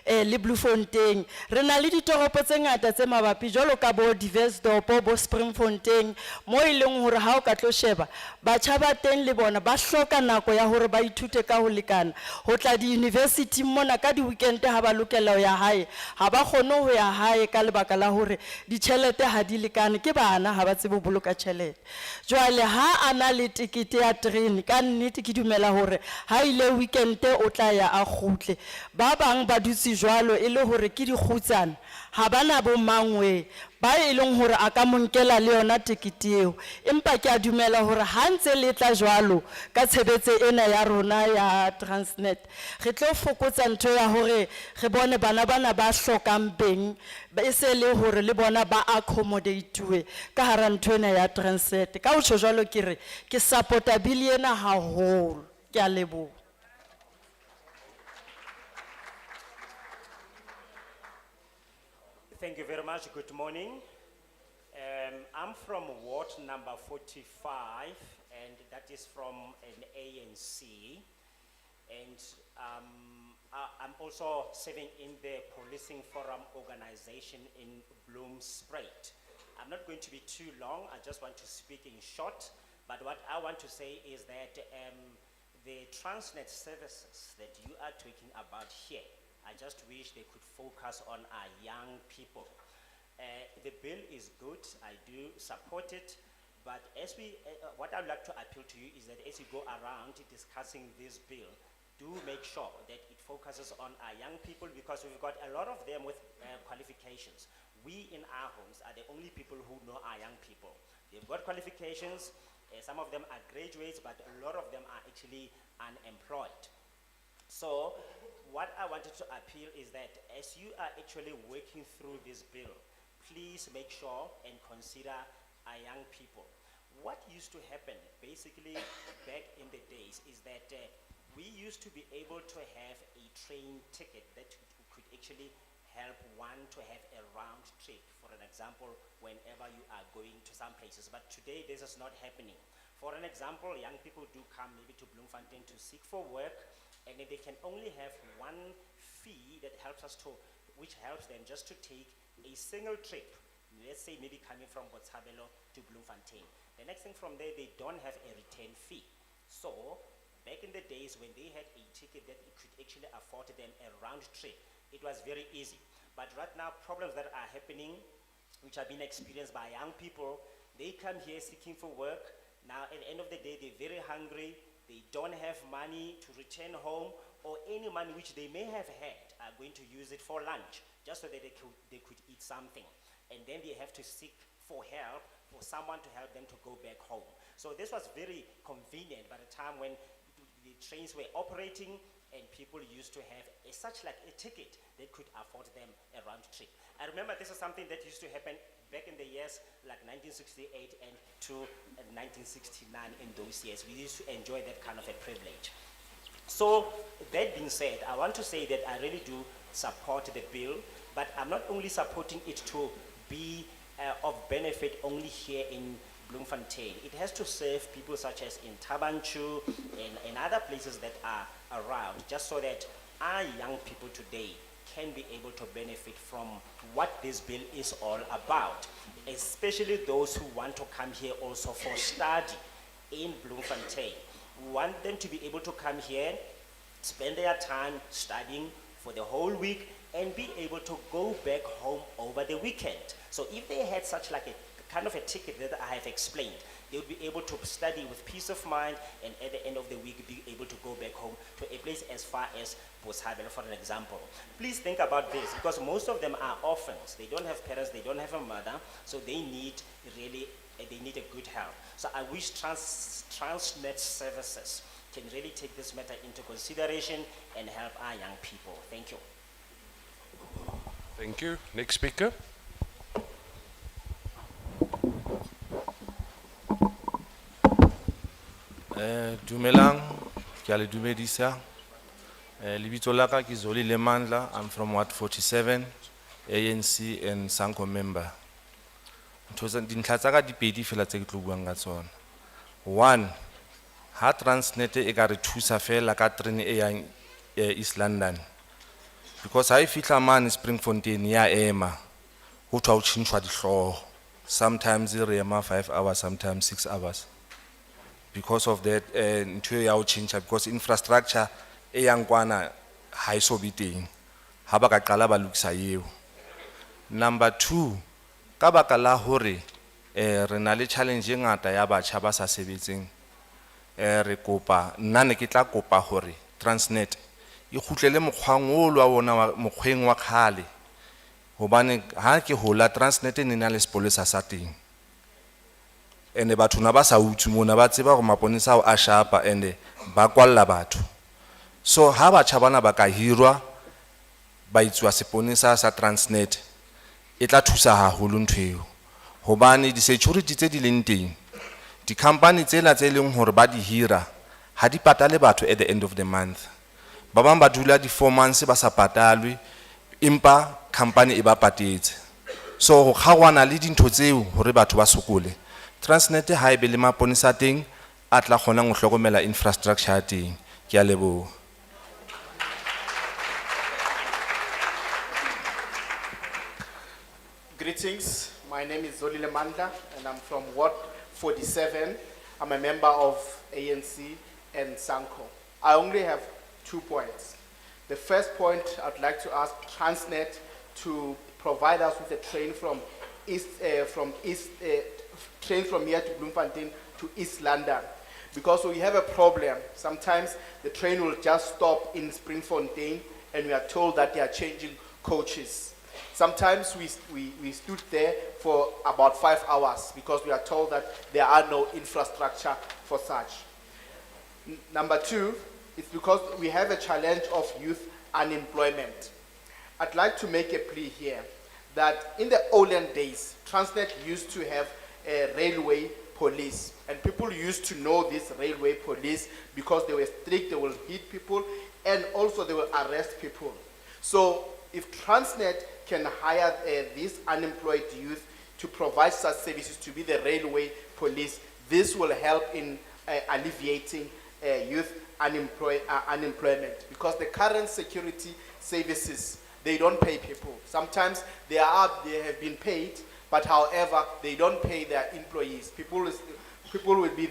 le Bloemfontein. Re na le ditoropo tse ngata tse mabapi jwalo ka bo Diversdorp, bo Springfontein, mo e leng hore ha o ka tlo sheba batjha ba teng le bona ba hloka nako ya hore ba ithute ka ho lekana. Ho tla di-university mona ka di-weekend ha ba lokela ho ya hae, ha ba kgone ho ya hae ka lebaka la hore ditjhelete ha di lekane, ke bana ha ba tsebe ho boloka tjhelete. Jwale ha a na le tikete ya terene ka nnete ke dumela hore ha ile weekend o tla ya a kgutle. Ba bang ba dutse jwalo e le hore ke dikgutsana ha bana bo mangwe ba e leng hore a ka monkela le yona tikete eo. Empa ke a dumela hore ha ntse le tla jwalo ka tshebetse ena ya rona ya Transnet, re tlo fokotsa ntho ya hore re bone bana ba hlokang beng ba e se le hore le bona ba accommodate ka hara ntho ena ya Transnet. Ka ho tjho jwalo ke re ke supporta bili ena haholo. Ke a leboha. Thank you very much. Good morning. I'm from Ward number 45, and that is from an ANC. And I'm also serving in the Policing Forum organization in Bloemfontein. I'm not going to be too long. I just want to speak in short. But what I want to say is that the Transnet services that you are talking about here, I just wish they could focus on our young people. The bill is good, I do support it, but as what I'd like to appeal to you is that as you go around discussing this bill, do make sure that it focuses on our young people, because we've got a lot of them with qualifications. We in our homes are the only people who know our young people. They've got qualifications, some of them are graduates, but a lot of them are actually unemployed. So what I wanted to appeal is that as you are actually working through this bill, please make sure and consider our young people. What used to happen basically back in the days is that we used to be able to have a train ticket that could actually help one to have a round trip, for an example, whenever you are going to some places. But today this is not happening. For an example, young people do come maybe to Bloemfontein to seek for work, and then they can only have one fee that helps us to, which helps them just to take a single trip. Let's say maybe coming from Botshabelo to Bloemfontein. The next thing from there, they don't have a return fee. So back in the days when they had a ticket that it could actually afford them a round trip, it was very easy. But right now, problems that are happening, which are being experienced by young people, they come here seeking for work. Now, at the end of the day, they're very hungry. They don't have money to return home, or any money which they may have had are going to use it for lunch, just so that they could eat something. And then they have to seek for help, for someone to help them to go back home. So this was very convenient by the time when the trains were operating and people used to have such like a ticket that could afford them a round trip. I remember this is something that used to happen back in the years like 1968 and to 1969 in those years. We used to enjoy that kind of a privilege. So that being said, I want to say that I really do support the bill, but I'm not only supporting it to be of benefit only here in Bloemfontein. It has to serve people such as in Tabanchu and other places that are around, just so that our young people today can be able to benefit from what this bill is all about, especially those who want to come here also for study in Bloemfontein. We want them to be able to come here, spend their time studying for the whole week, and be able to go back home over the weekend. So if they had such like a kind of a ticket that I have explained, they would be able to study with peace of mind, and at the end of the week be able to go back home to a place as far as Botshabelo, for an example. Please think about this, because most of them are orphans. They don't have parents, they don't have a mother, so they need a good help. So I wish Transnet services can really take this matter into consideration and help our young people. Thank you. Thank you. Next speaker. Dumelang, ke a le dumedisa. Lebitso la ka ke Zoli Lemandla. I'm from Ward 47, ANC and Sanko member. Dintlha tsa ka di pedi fela tse ke tlo buang ka tsona. One, ha Transnet e ka re thusa fela ka train e yang East London. Because ha e fihla mane Bloemfontein ya ema, ho thwa ho tjhentjhwa dihloho. Sometimes re ema 5 hours, sometimes 6 hours. Because of that, ntho ya ho tjhentjha, because infrastructure e yang kwana ha e so be teng. Ha ba ka qala ba lokisa eo. Number 2, ka baka la hore re na le challenge e ngata ya batjha ba sa sebetseng. Re kopa, nna ne ke tla kopa hore Transnet e kgutlele mokgwang o lo wa bona mokgweng wa khale. Hobane ha ke hola Transnet ne na le sepolesa sa teng. Ene batho na ba sa utsu mona ba tseba go maponisa o a shapa ene ba kwalla batho. So ha batjha bana ba ka hirwa ba itswa seponisa sa Transnet, e tla thusa haholo nthweo. Hobane di security tse di leng teng, di company tsela tse leng hore ba di hira ha di patale batho at the end of the month. Ba bang ba dula di 4 months ba sa patalwe, impa company e ba patetse. So ho kgawana le dintho tseo hore batho ba sokole, Transnet ha e be le maponisa teng a tla kgona go hlokomela infrastructure teng. Ke a leboha. Greetings, my name is Zoli Lemandla and I'm from Ward 47. I'm a member of ANC and Sanko. I only have 2 points. The first point, I'd like to ask Transnet to provide us with a train from here to Bloemfontein to East London, because we have a problem. Sometimes the train will just stop in Bloemfontein and we are told that they are changing coaches. Sometimes we stood there for about 5 hours because we are told that there are no infrastructure for such. Number 2, it's because we have a challenge of youth unemployment. I'd like to make a plea here that in the olden days, Transnet used to have a railway police, and people used to know this railway police because they were strict, they will hit people, and also they will arrest people. So if Transnet can hire these unemployed youth to provide such services to be the railway police, this will help in alleviating youth unemployment, because the current security services, they don't pay people. Sometimes they have been paid, but however, they don't pay their employees. People will be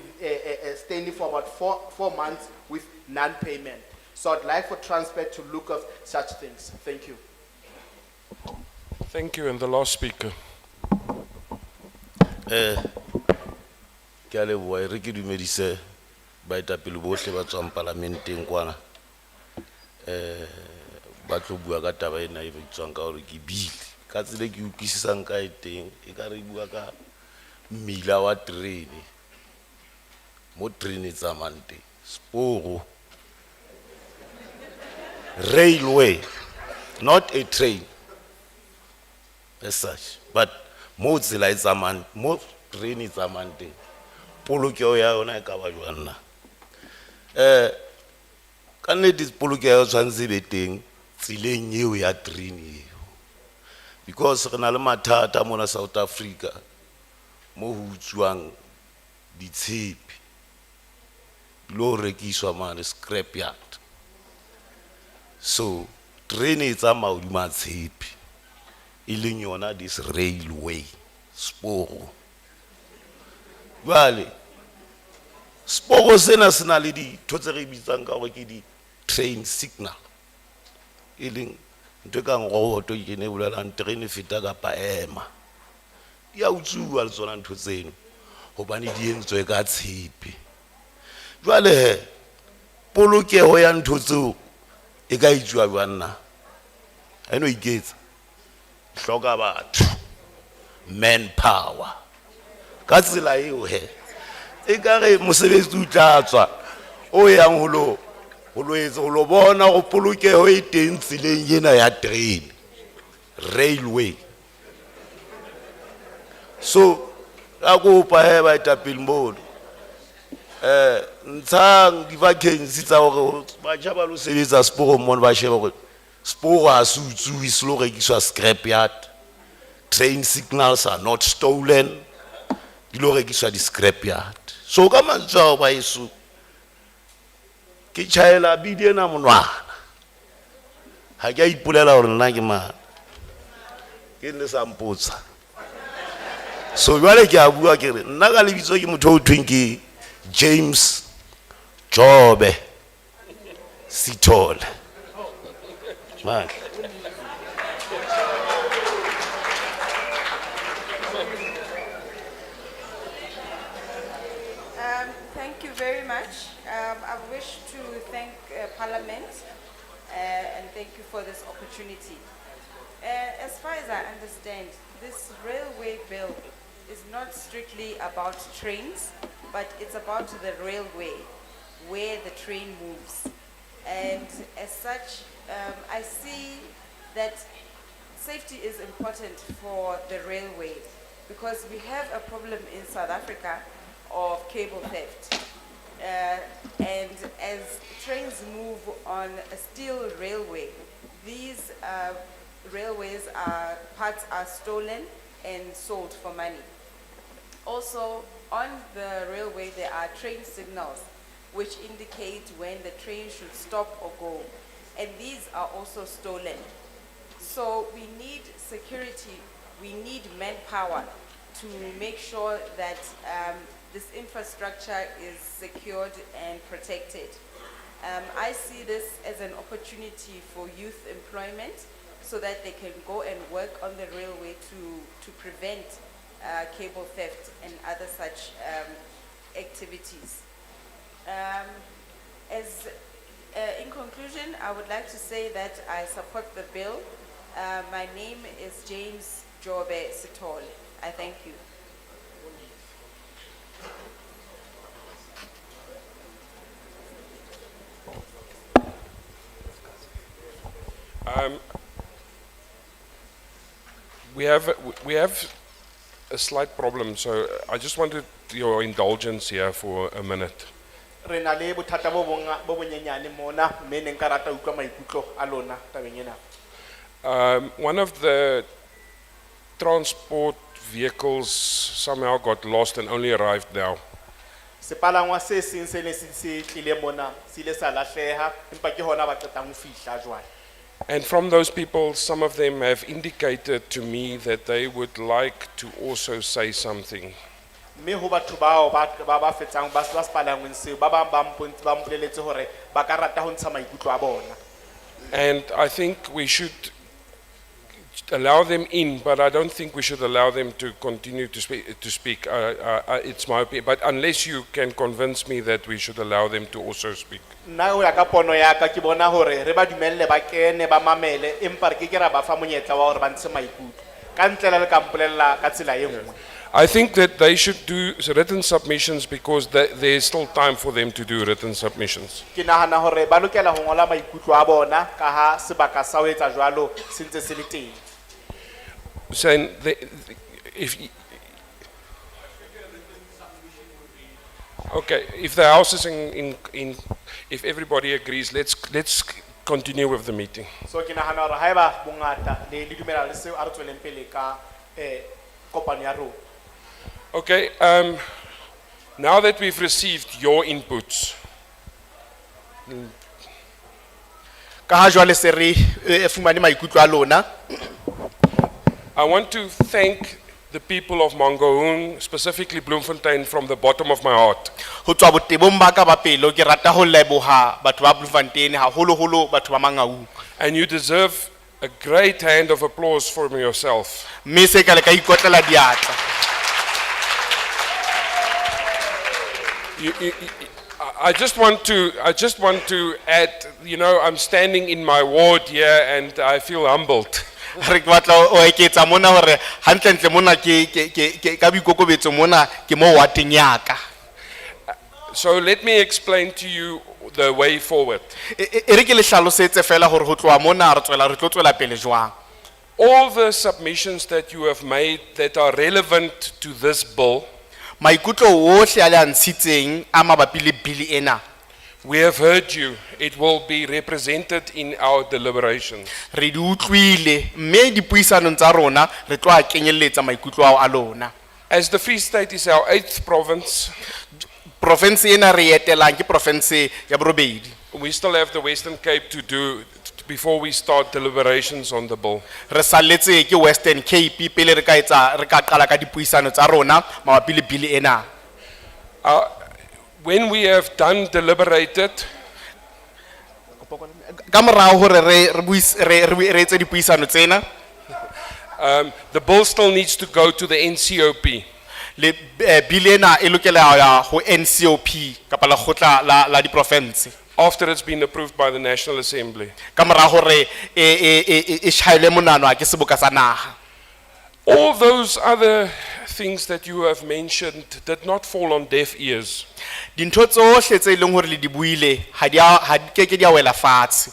standing for about 4 months with non-payment. So I'd like for Transnet to look at such things. Thank you. Thank you, and the last speaker. Ke a leboha, re ke dumedise baetapele bohle ba tswang parlamenteng kwana. Ba tlo bua ka taba ena e bitswang ka hore ke bile. Ka tsela ke utlwisisang ka teng, e ka re bua ka mmila wa terene. Mo terene e tsamayang teng, sporo. Railway, not a train as such, but mo tsela e tsamayang mo terene e tsamayang teng polokego ya yona e ka ba jwang na ka nnete polokego tshwanetse e be teng tseleng eo ya terene eo because re na le mathata mona South Africa mo ho utswang ditshepe lo rekiswa mane scrap yard so terene e tsamaya hodima tshepe e leng yona this railway sporo jwale sporo sena se na le ditho tse re bitsang ka gore ke di-train signal e leng ntho e kang roboto ke ne bolelang terene feta kapa ema di a utsuwa le tsona ntho tseno gobane di entswe ka tshepe jwale he polokego ya ntho tseo e ka itjwa jwang na ha eno iketsa hloka batho manpower ka tsela eo he e ka re mosebetsi o tla tswa o yang ho lo bona go polokego e teng tseleng ena ya train railway so ka kopa he baetapele mono ntshang di-vacancy tsa gore batjha ba lo sebetsa seporo mono ba sheba gore seporo ha se utsuwe se lo rekiswa scrap yard train signals are not stolen di lo rekiswa di-scrap yard so ka mantswe ao baeso ke tšhaela bidi ena monwana ga ke a ipolela gore nna ke mang ke nne sa mpotsa so jwale ke a bua ke re nna ka lebitso ke motho o thweng ke James Jobe Sithole man Thank you very much. I wish to thank Parliament and thank you for this opportunity. As far as I understand, this railway bill is not strictly about trains, but it's about the railway, where the train moves. And as such, I see that safety is important for the railway because we have a problem in South Africa of cable theft. And as trains move on a steel railway, these parts are stolen and sold for money. Also, on the railway, there are train signals which indicate when the train should stop or go. And these are also stolen. So we need security, we need manpower to make sure that this infrastructure is secured and protected. I see this as an opportunity for youth employment so that they can go and work on the railway to prevent cable theft and other such activities. In conclusion, I would like to say that I support the bill. My name is James Jobe Sithole. I thank you. We have a slight problem, so I just wanted your indulgence here for a minute. re na le bothata bo bonyenyane mona mme ne nka rata utlwa maikutlo a lona tabeng ena. One of the transport vehicles somehow got lost and only arrived now. Sepalangwa se seng se ne se tlile mona se ile sa lahleha empa ke hona ba qetang ho fihla jwale. And from those people, some of them have indicated to me that they would like to also say something. Mme ho batho bao ba fetsang ba sepalangweng seo ba bang ba mpoleletse hore ba ka rata ho ntsha maikutlo a bona. And I think we should allow them in, but I don't think we should allow them to continue to speak. It's my opinion, but unless you can convince me that we should allow them to also speak. Nna ho ya ka pono ya ka ke bona hore re ba dumelle ba kene ba mamele empa re ke ra ba fa monyetla wa hore ba ntshe maikutlo ka ntle le ka mpolella ka tsela e nngwe. I think that they should do written submissions because there's still time for them to do written submissions. Ke nahana hore ba lokela ho ngola maikutlo a bona ka ha sebaka sa ho etsa jwalo se ntse se le teng. Saying Okay, if the house is if everybody agrees, let's continue with the meeting. So ke nahana hore haeba bongata le dumela le seo a re tsweleng pele ka kopano ya rona. Okay, now that we've received your inputs, Ka ha jwale se re fumane maikutlo a lona, I want to thank the people of Mangaung, specifically Bloemfontein, from the bottom of my heart. ho tswa botebong ba ka ba pelo ke rata ho leboha batho ba Bloemfontein haholoholo batho ba Mangaung. And you deserve a great hand of applause from yourself. Mme se ka le ka ikotlela diatla. I just want to add, you know, I'm standing in my ward here and I feel humbled. Re ke batla o eketsa mona hore hantlentle mona ke ka boikokobetso mona ke mo wateng ya ka. So let me explain to you the way forward. E re ke le hlalosetse fela hore ho tloa mona re tlo tswela pele jwang. All the submissions that you have made that are relevant to this bill, maikutlo ohle a le a ntshitseng a mabapi le bill ena, we have heard you. It will be represented in our deliberations. re di utlwile mme dipuisanong tsa rona re tlo a kenyeletsa maikutlo ao a lona. As the Free State is our 8th province, Province ena re etelang ke province ya borobedi. we still have the Western Cape to do before we start deliberations on the bill. Re saletse ke Western Cape pele re ka qala ka dipuisano tsa rona mabapi le bill ena. When we have done deliberated, Ka morao hore re etse dipuisano tsena, the bill still needs to go to the NCOP. le bill ena e lokela ya ho NCOP kapa lekgotla la di province. After it's been approved by the National Assembly. Ka morao hore e shaile monano ke seboka sa naha. All those other things that you have mentioned did not fall on deaf ears. Dintho tsohle tse leng hore le di buile ha di ke di a wela fatshe.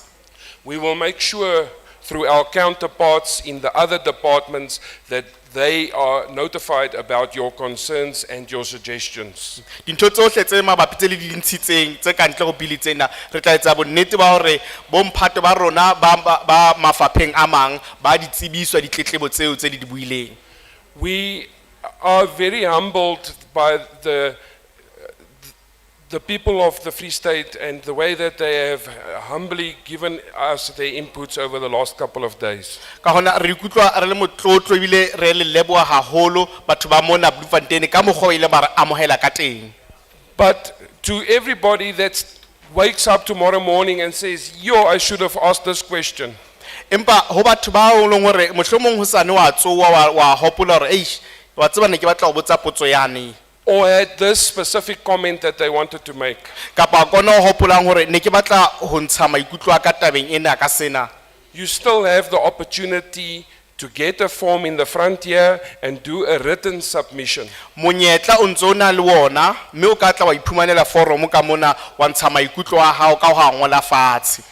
We will make sure through our counterparts in the other departments that they are notified about your concerns and your suggestions. Dintho tsohle tse mabapi tse le di ntshitseng tse ka ntle go bill tsena re tla etsa bonnete ba hore bo mphato ba rona ba mafapheng a mang ba di tsebiswa ditletlebo tseo tse di buileng. We are very humbled by the people of the Free State and the way that they have humbly given us their inputs over the last couple of days. Ka hona re ikutlwa re le motlotlo ebile re le leboha haholo batho ba mona Bloemfontein ka mokgwa o ile ba re amohela ka teng. But to everybody that wakes up tomorrow morning and says, yo, I should have asked this question. Empa ho batho ba o leng hore mohlomong ho sane wa tsowa wa hopola hore eish wa tseba ne ke batla go botsa potso yane. Or had this specific comment that they wanted to make. Kapa kona ho hopolang hore ne ke batla ho ntsha maikutlo a ka tabeng ena ka sena. You still have the opportunity to get a form in the front here and do a written submission. Monyetla o ntso na le wona mme o ka tla wa iphumanela forum ka mona wa ntsha maikutlo a hao ka ho ngola fatshe.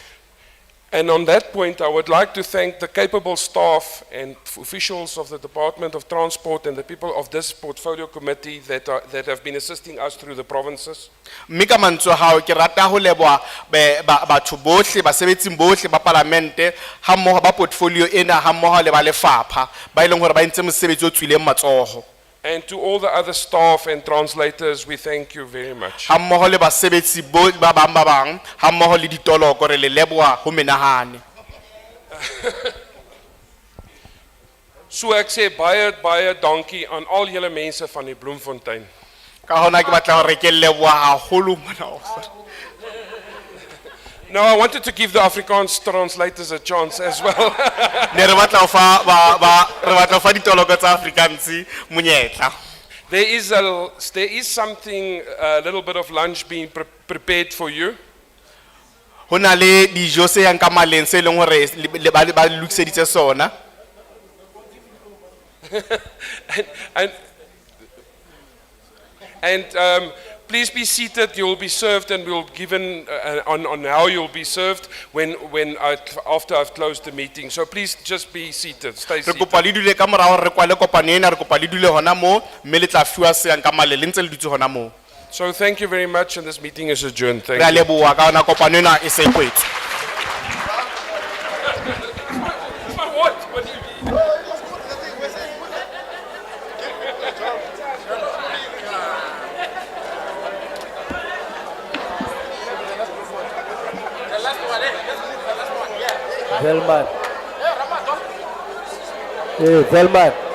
And on that point, I would like to thank the capable staff and officials of the Department of Transport and the people of this portfolio committee that have been assisting us through the provinces. Mme ka mantswe hao ke rata ho leboha batho bohle basebetsi bohle ba parlamente ha mmoho ba portfolio ena ha mmoho le ba lefapha ba ileng hore ba ntse mosebetsi o tswileng matsoho. And to all the other staff and translators, we thank you very much. Ha mmoho le basebetsi ba bang ha mmoho le ditoloko re le leboha ho menahane. So ek sê baie dankie aan al julle mense van die Bloemfontein. Ka hona ke batla hore ke leboha haholo mona. Now I wanted to give the Afrikaans translators a chance as well. Ne re batla ho fa ditoloko tsa Afrikaans monyetla. There is something, a little bit of lunch being prepared for you. Ho na le dijo se yang ka maleng se leng hore ba lukiseditse sona. And Please be seated. You'll be served, and we'll given on how you'll be served after I've closed the meeting. So please just be seated. Stay Re seated. kopa le dule ka morao re kwale kopano ena, re kopa le dule hona moo, mme le tla fiwa se yang ka male, le ntse le dutse hona moo. So thank you very much, and this meeting is adjourned. Thank Re a you. leboha ka hona kopano ena e se e kwetse. What do you mean? Velman. Hey, Velman.